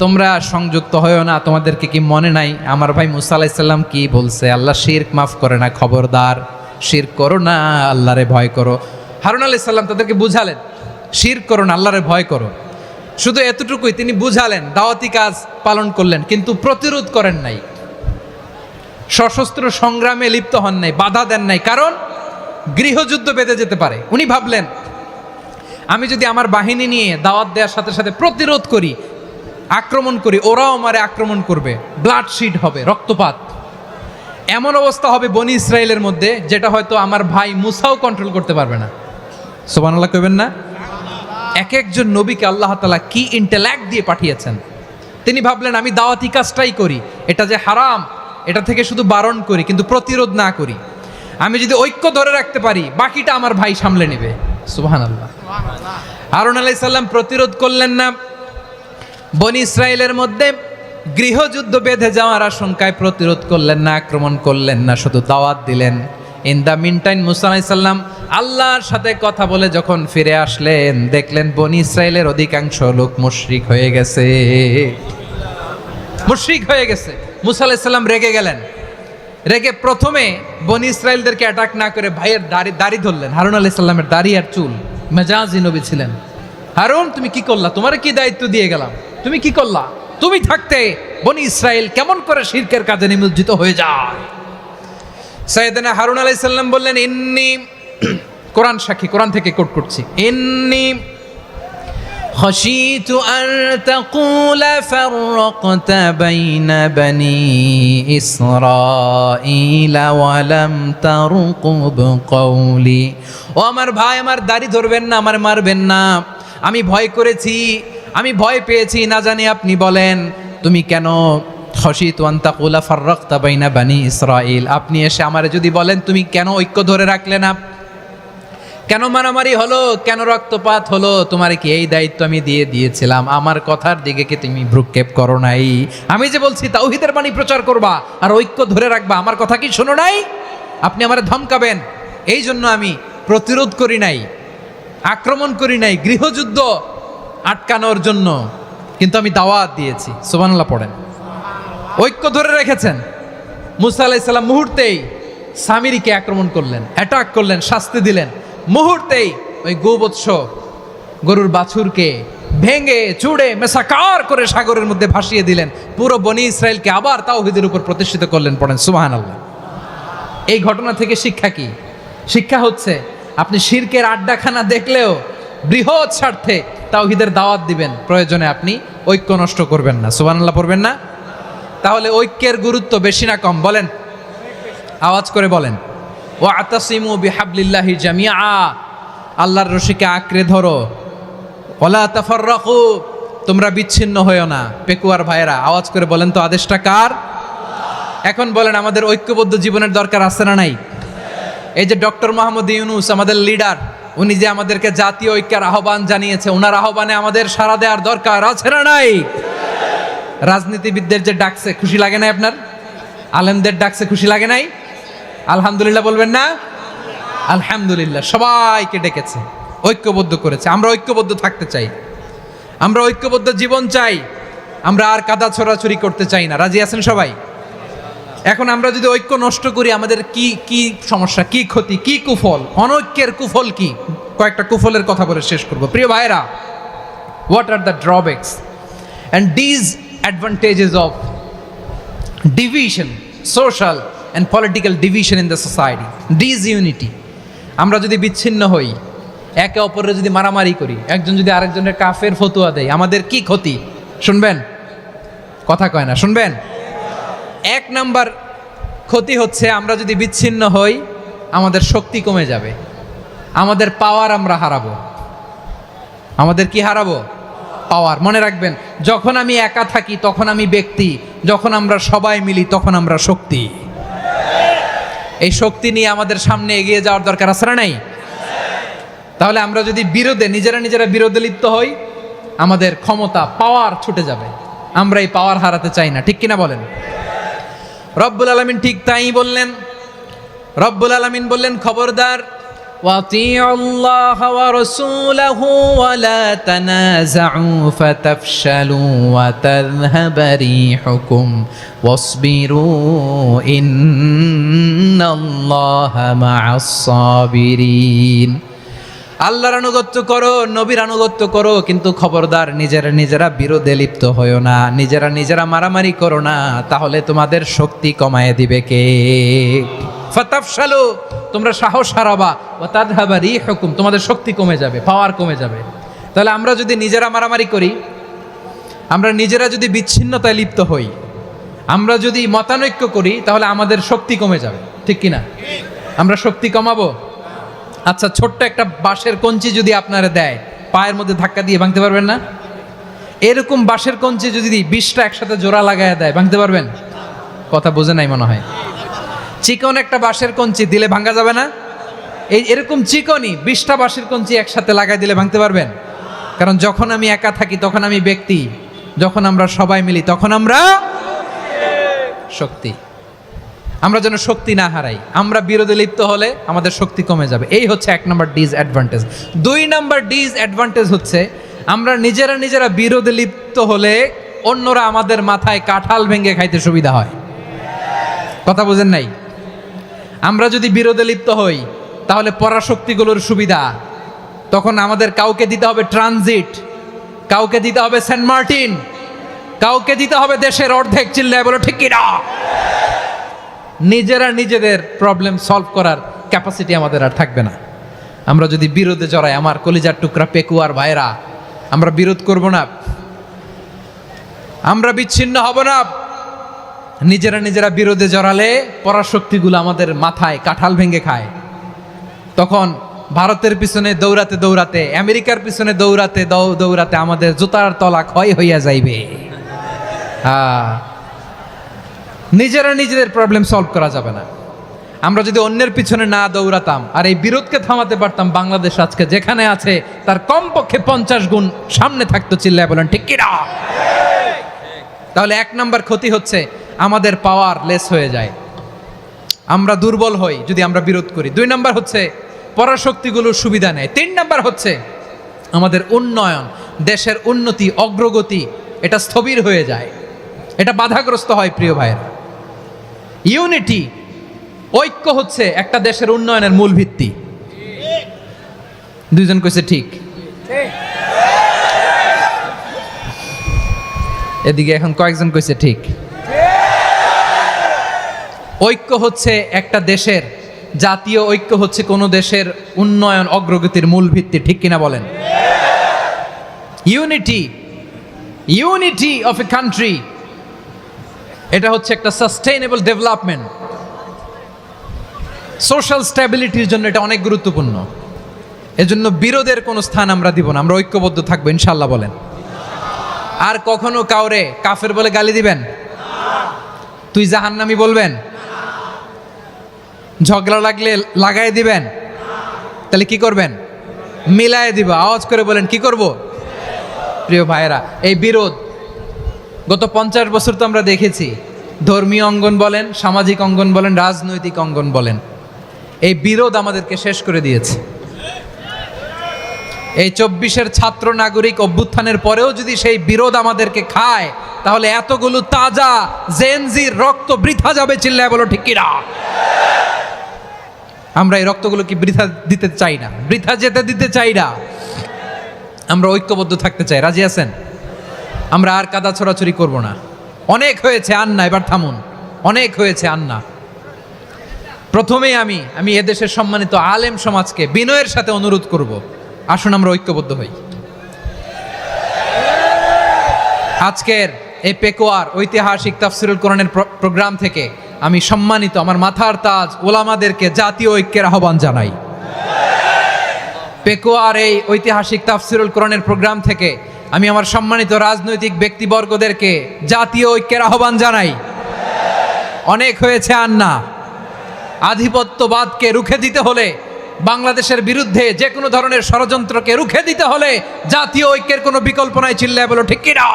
তোমরা সংযুক্ত হয়েও না। তোমাদেরকে কি মনে নাই আমার ভাই মূসা আলাইহিস সালাম কি বলছে? আল্লাহ শিরক মাফ করে না। খবরদার, শিরক করো না, আল্লাহরে ভয় করো। হারুন আলাইহিস সালাম তাদেরকে বুঝালেন, শিরক করো না, আল্লাহরে ভয় করো। শুধু এতটুকুই তিনি বুঝালেন, দাওয়াতি কাজ পালন করলেন, কিন্তু প্রতিরোধ করেন নাই, সশস্ত্র সংগ্রামে লিপ্ত হন নাই, বাধা দেন নাই। কারণ গৃহযুদ্ধ বেঁধে যেতে পারে। উনি ভাবলেন, আমি যদি আমার বাহিনী নিয়ে দাওয়াত দেওয়ার সাথে সাথে প্রতিরোধ করি, আক্রমণ করি, ওরাও আমারে আক্রমণ করবে, ব্লাডশিড হবে, রক্তপাত। এমন অবস্থা হবে বনি ইসরাইলের মধ্যে, যেটা হয়তো আমার ভাই মূসাও কন্ট্রোল করতে পারবে না। সুবহানাল্লাহ কইবেন না? এক একজন নবীকে আল্লাহ তাআলা কি ইন্টেলেক্ট দিয়ে পাঠিয়েছেন। তিনি ভাবলেন, আমি দাওয়াতি কাজটাই করি, এটা যে হারাম এটা থেকে শুধু বারণ করি, কিন্তু প্রতিরোধ না করি। আমি যদি ঐক্য ধরে রাখতে পারি, বাকিটা আমার ভাই সামলে নেবে। সুবহানাল্লাহ। হারুন আলাইহিস সালাম প্রতিরোধ করলেন না। বনি ইসরাইলের মধ্যে গৃহযুদ্ধ বেঁধে যাওয়ার আশঙ্কায় প্রতিরোধ করলেন না, আক্রমণ করলেন না, শুধু দাওয়াত দিলেন। ইন দ্য মিন টাইম মূসা আলাইহিস সালাম আল্লাহর সাথে কথা বলে যখন ফিরে আসলেন, দেখলেন বনি ইসরাইলের অধিকাংশ লোক মুশরিক হয়ে গেছে। মুশরিক হয়ে গেছে। মূসা আলাইহিস সালাম রেগে গেলেন। রেগে প্রথমে বনি ইসরাইলদেরকে অ্যাটাক না করে ভাইয়ের দাড়ি ধরলেন। হারুন আলাইহিস সালামের দাড়ি আর চুল। মেজাজি নবী ছিলেন। হারুন, তুমি কি করলা? তোমারে কি দায়িত্ব দিয়ে গেলাম, তুমি কি করলা? তুমি থাকতে বনি ইসরাইল কেমন করে শিরকের কাজে নিমজ্জিত হয়ে যায়? সাইয়েদনা হারুন আলাইহিস সালাম বললেন, ইন্নী, কোরআন সাক্ষী, কোরআন থেকে কোট করছি, ইন্নী খাশীতু আন তাকুলা ফাররাকতা বাইনা বনি ইসরাঈলা ওয়া লাম তারকুব কওলি। ও আমার ভাই, আমার দাড়ি ধরবেন না, আমার মারবেন না। আমি ভয় করেছি, আমি ভয় পেয়েছি, না জানি আপনি বলেন তুমি কেন খাশীতু আন তাকুলা ফাররাকতা বাইনা বনি ইসরাঈল, আপনি এসে আমারে যদি বলেন তুমি কেন ঐক্য ধরে রাখলে না, কেন মারামারি হলো, কেন রক্তপাত হলো, তোমার কি এই দায়িত্ব আমি দিয়েছিলাম, আমার কথার দিকে কি তুমি ভ্রুক্ষেপ করো নাই? আমি যে বলছি তাওহীদের বাণী প্রচার করবা আর ঐক্য ধরে রাখবা, আমার কথা কি শোনো নাই? আপনি আমারে ধমকাবেন, এই জন্য আমি প্রতিরোধ করি নাই, আক্রমণ করি নাই, গৃহযুদ্ধ আটকানোর জন্য কিন্তু আমি দাওয়াত দিয়েছি। সুবহানাল্লাহ পড়েন। ঐক্য ধরে রেখেছেন। মুসা আলাইহিস সালাম মুহূর্তেই সামিরীকে আক্রমণ করলেন, অ্যাটাক করলেন, শাস্তি দিলেন। মুহূর্তেই ওই গোবৎস গরুর বাছুরকে ভেঙে চুড়ে মেসাকার করে সাগরের মধ্যে ভাসিয়ে দিলেন। পুরো বনি ইসরায়েলকে আবার তাওহীদের উপর প্রতিষ্ঠিত করলেন। পড়েন সুবহানাল্লাহ। এই ঘটনা থেকে শিক্ষা কি? শিক্ষা হচ্ছে আপনি শিরকের আড্ডাখানা দেখলেও বৃহৎ স্বার্থে তাওহীদের দাওয়াত দিবেন, প্রয়োজনে আপনি ঐক্য নষ্ট করবেন না। সুবহানাল্লাহ পড়বেন না? তাহলে ঐক্যের গুরুত্ব বেশি না কম? বলেন, আওয়াজ করে বলেন। ওয়াতাসিমু বিহাবলিল্লাহি জামিআ, আল্লাহর রশিকে আঁকড়ে ধরো। ওয়ালা তাফাররাকু, তোমরা বিচ্ছিন্ন হয়ো না। পেকুয়ার ভাইয়েরা আওয়াজ করে বলেন তো, আদেশটা কার? এখন বলেন, আমাদের ঐক্যবদ্ধ জীবনের দরকার আছে না নাই? এই যে ডক্টর মোহাম্মদ ইউনূস আমাদের লিডার, উনি যে আমাদেরকে জাতীয় ঐক্যের আহ্বান জানিয়েছে, ওনার আহ্বানে আমাদের সাড়া দেওয়ার দরকার আছে না নাই? রাজনীতিবিদদের যে ডাকছে, খুশি লাগে নাই আপনার? আলেমদের ডাকছে, খুশি লাগে নাই? আলহামদুলিল্লাহ বলবেন না? আলহামদুলিল্লাহ, সবাইকে ডেকেছে, ঐক্যবদ্ধ করেছে। আমরা ঐক্যবদ্ধ থাকতে চাই, আমরা ঐক্যবদ্ধ জীবন চাই, আমরা আর কাদা ছোড়াছুরি করতে চাই না। রাজি আছেন সবাই? এখন আমরা যদি ঐক্য নষ্ট করি, আমাদের কি কি সমস্যা, কি ক্ষতি, কি কুফল? অনৈক্যের কুফল কি? কয়েকটা কুফলের কথা বলে শেষ করব। প্রিয় ভাইরা, what are the drawbacks and disadvantages of division, social and political division in the society, disunity? আমরা যদি বিচ্ছিন্ন হই, একে অপরের যদি মারামারি করি, একজন যদি আরেকজনের কাফের ফতোয়া দেয়, আমাদের কি ক্ষতি? শুনবেন? কথা কয় না, শুনবেন? এক নাম্বার ক্ষতি হচ্ছে, আমরা যদি বিচ্ছিন্ন হই, আমাদের শক্তি কমে যাবে, আমাদের পাওয়ার আমরা হারাবো। আমাদের কি হারাবো? পাওয়ার। মনে রাখবেন, যখন আমি একা থাকি তখন আমি ব্যক্তি, যখন আমরা সবাই মিলি তখন আমরা শক্তি। এই শক্তি নিয়ে আমাদের সামনে এগিয়ে যাওয়ার দরকার আছে না নাই? তাহলে আমরা যদি নিজেরা বিরোধে লিপ্ত হই, আমাদের ক্ষমতা, পাওয়ার ছুটে যাবে। আমরা এই পাওয়ার হারাতে চাই না, ঠিক কিনা বলেন? রব্বুল আলামিন ঠিক তাই বললেন। রব্বুল আলামিন বললেন, খবরদার, وَأَطِيعُوا اللَّهَ وَرَسُولَهُ وَلَا تَنَازَعُوا فَتَفْشَلُوا وَتَذْهَبَ رِيحُكُمْ وَاصْبِرُوا إِنَّ اللَّهَ مَعَ الصَّابِرِينَ। আল্লাহর আনুগত্য করো, নবীর আনুগত্য করো, কিন্তু খবরদার নিজেরা বিরোধে লিপ্ত হয়ো না, নিজেরা মারামারি করো না, তাহলে তোমাদের শক্তি কমায় দিবে কে? ফাতাফশালু, তোমরা সাহস হারাবা, ওয়া তাযহাবা রিহুকুম, তোমাদের শক্তি কমে যাবে, পাওয়ার কমে যাবে। তাহলে আমরা যদি নিজেরা মারামারি করি, আমরা নিজেরা যদি বিচ্ছিন্নতায় লিপ্ত হই, আমরা যদি মতানৈক্য করি, তাহলে আমাদের শক্তি কমে যাবে, ঠিক কিনা? আমরা শক্তি কমাবো। আচ্ছা, ছোট্ট একটা বাঁশের কঞ্চি যদি আপনারা দেয়, পায়ের মধ্যে ধাক্কা দিয়ে ভাঙতে পারবেন না? এরকম বাঁশের কঞ্চি যদি 20টা একসাথে জোড়া লাগায় দেয়, ভাঙতে পারবেন? কথা বোঝে নাই মনে হয়। চিকন একটা বাঁশের কঞ্চি দিলে ভাঙা যাবে না? এরকম চিকনই 20টা বাঁশের কঞ্চি একসাথে লাগাই দিলে ভাঙতে পারবেন? কারণ যখন আমি একা থাকি তখন আমি ব্যক্তি, যখন আমরা সবাই মিলি তখন আমরা শক্তি। আমরা যেন শক্তি না হারাই। আমরা বিরোধে লিপ্ত হলে আমাদের শক্তি কমে যাবে। এই হচ্ছে 1 নম্বর ডিসঅ্যাডভান্টেজ। 2 নম্বর ডিসঅ্যাডভান্টেজ হচ্ছে, আমরা নিজেরা বিরোধে লিপ্ত হলে অন্যরা আমাদের মাথায় কাঁঠাল ভেঙে খাইতে সুবিধা হয়। কথা বুঝেন নাই? আমরা যদি বিরোধে লিপ্ত হই, তাহলে পরাশক্তিগুলোর সুবিধা, তখন আমাদের কাউকে দিতে হবে ট্রানজিট, কাউকে দিতে হবে সেন্ট মার্টিন, কাউকে দিতে হবে দেশের অর্ধেক। চিল্লায় বলো ঠিক কিনা? নিজেরা নিজেদের প্রবলেম সলভ করার ক্যাপাসিটি আমাদের আর থাকবে না। আমরা যদি বিরোধে জড়াই, আমার কলিজার টুকরা পেকুয়ার ভাইরা, আমরা বিরোধ করব না, আমরা বিচ্ছিন্ন হব না। নিজেরা নিজেরা বিরোধে জড়ালে পরাশক্তিগুলো আমাদের মাথায় কাঁঠাল ভেঙে খায়। তখন ভারতের পিছনে দৌড়াতে দৌড়াতে, আমেরিকার পিছনে দৌড়াতে দৌড়াতে আমাদের জুতার তলা ক্ষয় হইয়া যাইবে। নিজেরা নিজেদের প্রবলেম সলভ করা যাবে না। আমরা যদি অন্যের পিছনে না দৌড়াতাম আর এই বিরোধকে থামাতে পারতাম, বাংলাদেশ আজকে যেখানে আছে তার কমপক্ষে 50 গুণ সামনে থাকতো। চিল্লায় বলেন ঠিক কিনা? তাহলে 1 নাম্বার ক্ষতি হচ্ছে আমাদের পাওয়ার লেস হয়ে যায়, আমরা দুর্বল হই যদি আমরা বিরোধ করি। 2 নাম্বার হচ্ছে পরাশক্তিগুলোর সুবিধা নেয়। 3 নাম্বার হচ্ছে আমাদের উন্নয়ন, দেশের উন্নতি, অগ্রগতি এটা স্থবির হয়ে যায়, এটা বাধাগ্রস্ত হয়। প্রিয় ভাইয়েরা, ইউনিটি, ঐক্য হচ্ছে একটা দেশের উন্নয়নের মূল ভিত্তি। 2 জন কইছে ঠিক। এদিকে এখন কয়েকজন কইছে ঠিক। ঐক্য হচ্ছে একটা দেশের, জাতীয় ঐক্য হচ্ছে কোনো দেশের উন্নয়ন অগ্রগতির মূল ভিত্তি। ঠিক কিনা বলেন? ইউনিটি অফ এ কান্ট্রি, এটা হচ্ছে একটা সাস্টেইনেবল ডেভেলপমেন্ট, সোশ্যাল স্ট্যাবিলিটির জন্য এটা অনেক গুরুত্বপূর্ণ। এজন্য বিরোধের কোনো স্থান আমরা দিব না, আমরা ঐক্যবদ্ধ থাকবো ইনশাআল্লাহ বলেন। আর কখনো কাউরে কাফের বলে গালি দিবেন? তুই জাহান্নামী বলবেন? ঝগড়া লাগলে লাগাই দিবেন? তাহলে কি করবেন? মিলায় দিবা। আওয়াজ করে বলেন কি করব? প্রিয় ভাইয়েরা, এই বিরোধ গত 50 বছর তো আমরা দেখেছি, ধর্মীয় অঙ্গন বলেন, সামাজিক অঙ্গন বলেন, রাজনৈতিক অঙ্গন বলেন, এই বিরোধ আমাদেরকে শেষ করে দিয়েছে। এই 24-এর ছাত্র নাগরিক অভ্যুত্থানের পরেও যদি সেই বিরোধ আমাদেরকে খায়, তাহলে এতগুলো তাজা জেনজির রক্ত বৃথা যাবে। চিল্লায় বলো ঠিক কিনা? আমরা এই রক্তগুলো কি বৃথা দিতে চাই না, বৃথা যেতে দিতে চাই না। আমরা ঐক্যবদ্ধ থাকতে চাই। রাজি আছেন? আমরা আর কাদা ছোড়াছড়ি করব না। অনেক হয়েছে আন্না, এবার থামুন। অনেক হয়েছে আন্না। প্রথমেই আমি এদেশের সম্মানিত আলেম সমাজকে বিনয়ের সাথে অনুরোধ করব, আসুন আমরা ঐক্যবদ্ধ হই। আজকের এই পেকুয়ার ঐতিহাসিক তাফসিরুল কোরআনের প্রোগ্রাম থেকে আমি সম্মানিত আমার মাথার তাজ ওলামাদেরকে জাতীয় ঐক্যের আহ্বান জানাই। পেকুয়ার এই ঐতিহাসিক তাফসিরুল কোরআনের প্রোগ্রাম থেকে আমি আমার সম্মানিত রাজনৈতিক ব্যক্তিবর্গদেরকে জাতীয় ঐক্যের আহ্বান জানাই। অনেক হয়েছে আন্না। আধিপত্যবাদকে রুখে দিতে হলে, বাংলাদেশের বিরুদ্ধে যে কোনো ধরনের ষড়যন্ত্রকে রুখে দিতে হলে জাতীয় ঐক্যের কোনো বিকল্প নাই। চিল্লায় বলো ঠিক কিনা?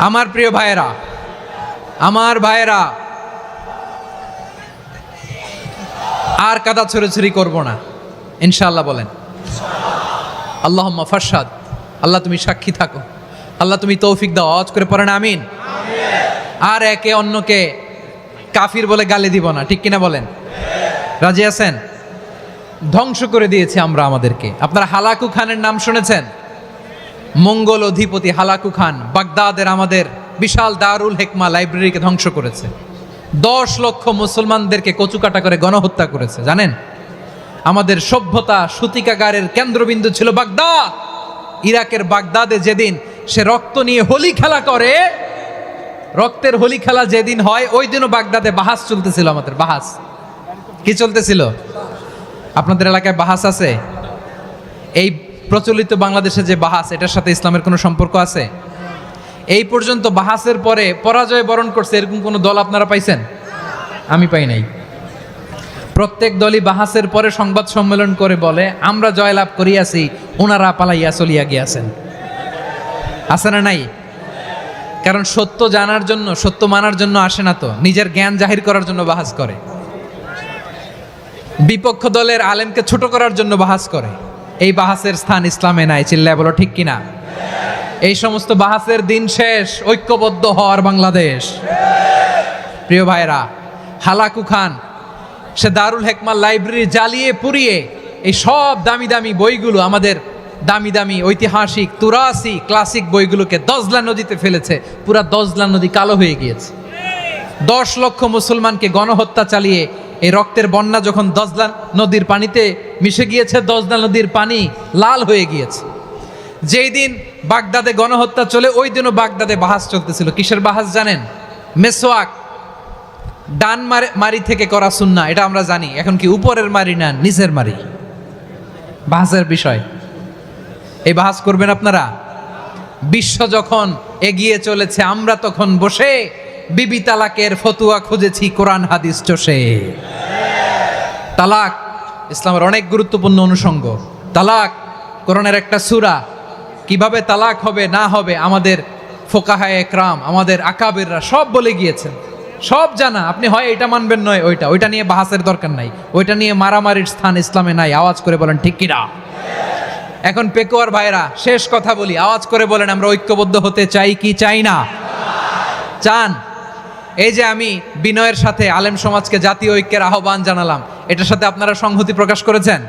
আমার প্রিয় ভাইয়েরা, আমার ভাইয়েরা, আর কাদা ছড়াছড়ি করব না ইনশাআল্লাহ বলেন। আল্লাহুম্মা ফারশাদ। আল্লাহ তুমি সাক্ষী থাকো, আল্লাহ তুমি তৌফিক দাও। আওয়াজ করে পড়েন আমিন। আর একে অন্যকে কাফির বলে গালি দিব না। ঠিক কিনা বলেন? রাজি আছেন? ধ্বংস করে দিয়েছে আমরা আমাদেরকে। আপনারা হালাকু খানের নাম শুনেছেন? মঙ্গল অধিপতি হালাকু খান বাগদাদের আমাদের বিশাল দারুল হেকমা লাইব্রেরিকে ধ্বংস করেছে। 10 লক্ষ মুসলমানদেরকে কচুকাটা করে গণহত্যা করেছে। জানেন, আমাদের সভ্যতা সূতিকাগারের কেন্দ্রবিন্দু ছিল বাগদাদ। ইরাকের বাগদাদে যেদিন সে রক্ত নিয়ে হোলি খেলা করে, রক্তের হোলি খেলা যেদিন হয়, ওই দিনও বাগদাদে বাহাস চলতেছিল। আমাদের বাহাস কি চলতেছিল? আপনাদের এলাকায় বাহাস আছে? এই প্রচলিত বাংলাদেশে যে বাহাস, এটার সাথে ইসলামের কোনো সম্পর্ক আছে? এই পর্যন্ত বাহাসের পরে পরাজয় বরণ করছে এরকম কোনো দল আপনারা পাইছেন? আমি পাই নাই। প্রত্যেক দলই বাহাসের পরে সংবাদ সম্মেলন করে বলে আমরা জয়লাভ করিয়াছি, ওনারা পালাইয়া চলিয়া গিয়াছেন। আছে না নাই? কারণ সত্য জানার জন্য, সত্য মানার জন্য আসে না তো, নিজের জ্ঞান জাহির করার জন্য বাহাস করে। বিপক্ষ দলের আলেমকে ছোট করার জন্য বাহাস করে। এই বাহাসের স্থান ইসলামে নাই। চিল্লায় বলো ঠিক কিনা? এই সমস্ত বাহাসের দিন শেষ, ঐক্যবদ্ধ হওয়ার বাংলাদেশ। প্রিয় ভাইরা, হালাকু খান সে দারুল হেকমা লাইব্রেরি জ্বালিয়ে পুড়িয়ে এই সব দামি দামি বইগুলো, আমাদের দামি দামি ঐতিহাসিক তুরাসি ক্লাসিক বইগুলোকে দজলা নদীতে ফেলেছে। পুরা দজলা নদী কালো হয়ে গিয়েছে। 10 লক্ষ মুসলমানকে গণহত্যা চালিয়ে এই রক্তের বন্যা যখন দজলা নদীর পানিতে মিশে গিয়েছে, দজলা নদীর পানি লাল হয়ে গিয়েছে। যেই দিন বাগদাদে গণহত্যা চলে, ওই দিনও বাগদাদে বাহাস চলতেছিল। কিসের বাহাস জানেন? মেসওয়াক, ডান মারি থেকে করা সুন্নাহ, এটা আমরা জানি। এখন কি উপরের মারি না নিচের মারি? বাহাসের বিষয়। এই বাহাস করবেন আপনারা? বিশ্ব যখন এগিয়ে চলেছে, আমরা তখন বসে বিবি তালাকের ফতুয়া খুঁজেছি কোরআন হাদিস চষে। তালাক ইসলামের অনেক গুরুত্বপূর্ণ অনুষঙ্গ। তালাক কোরআনের একটা সূরা। কিভাবে তালাক হবে না হবে আমাদের ফোকাহায়ে একরাম, আমাদের আকাবেররা সব বলে গিয়েছেন, সব জানা। আপনি হয় এটা মানবেন নয় ওইটা নিয়ে বাহাসের দরকার নাই, ওইটা নিয়ে মারামারির স্থান ইসলামে নাই। আওয়াজ করে বলেন ঠিক কিনা? এখন পেকুয়ার ভাইরা, শেষ কথা বলি, আওয়াজ করে বলেন আমরা ঐক্যবদ্ধ হতে চাই কি চাই না? চান? এই যে আমি বিনয়ের সাথে আলেম সমাজকে জাতীয় ঐক্যের আহ্বান জানালাম, এটার সাথে আপনারা সংহতি প্রকাশ করেছেন?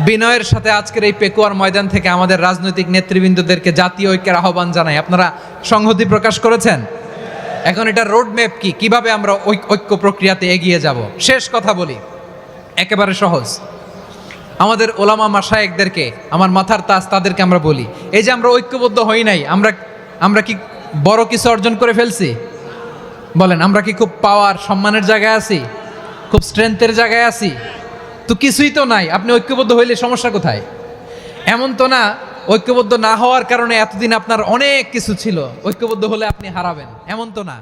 বিনয়ের সাথে আজকের এই পেকুয়ার ময়দান থেকে আমাদের রাজনৈতিক নেতৃবৃন্দদেরকে জাতীয় ঐক্যের আহ্বান জানাই, আপনারা সংহতি প্রকাশ করেছেন? এখন এটা রোড ম্যাপ কি, কিভাবে আমরা ঐক্য প্রক্রিয়াতে এগিয়ে যাব? শেষ কথা বলি, একেবারে সহজ। আমাদের ওলামা মাশায়েখদেরকে, আমার মাথার তাজ, তাদেরকে আমরা বলি, এই যে আমরা ঐক্যবদ্ধ হই নাই, আমরা কি বড় কিছু অর্জন করে ফেলছি? বলেন, আমরা কি খুব পাওয়ার সম্মানের জায়গায় আছি? খুব স্ট্রেংথের জায়গায় আছি? তো কিছুই তো নাই। আপনি ঐক্যবদ্ধ হইলে সমস্যা কোথায়? এমন তো না ঐক্যবদ্ধ না হওয়ার কারণে এতদিন আপনার অনেক কিছু ছিল, ঐক্যবদ্ধ হলে আপনি হারাবেন, এমন তো না।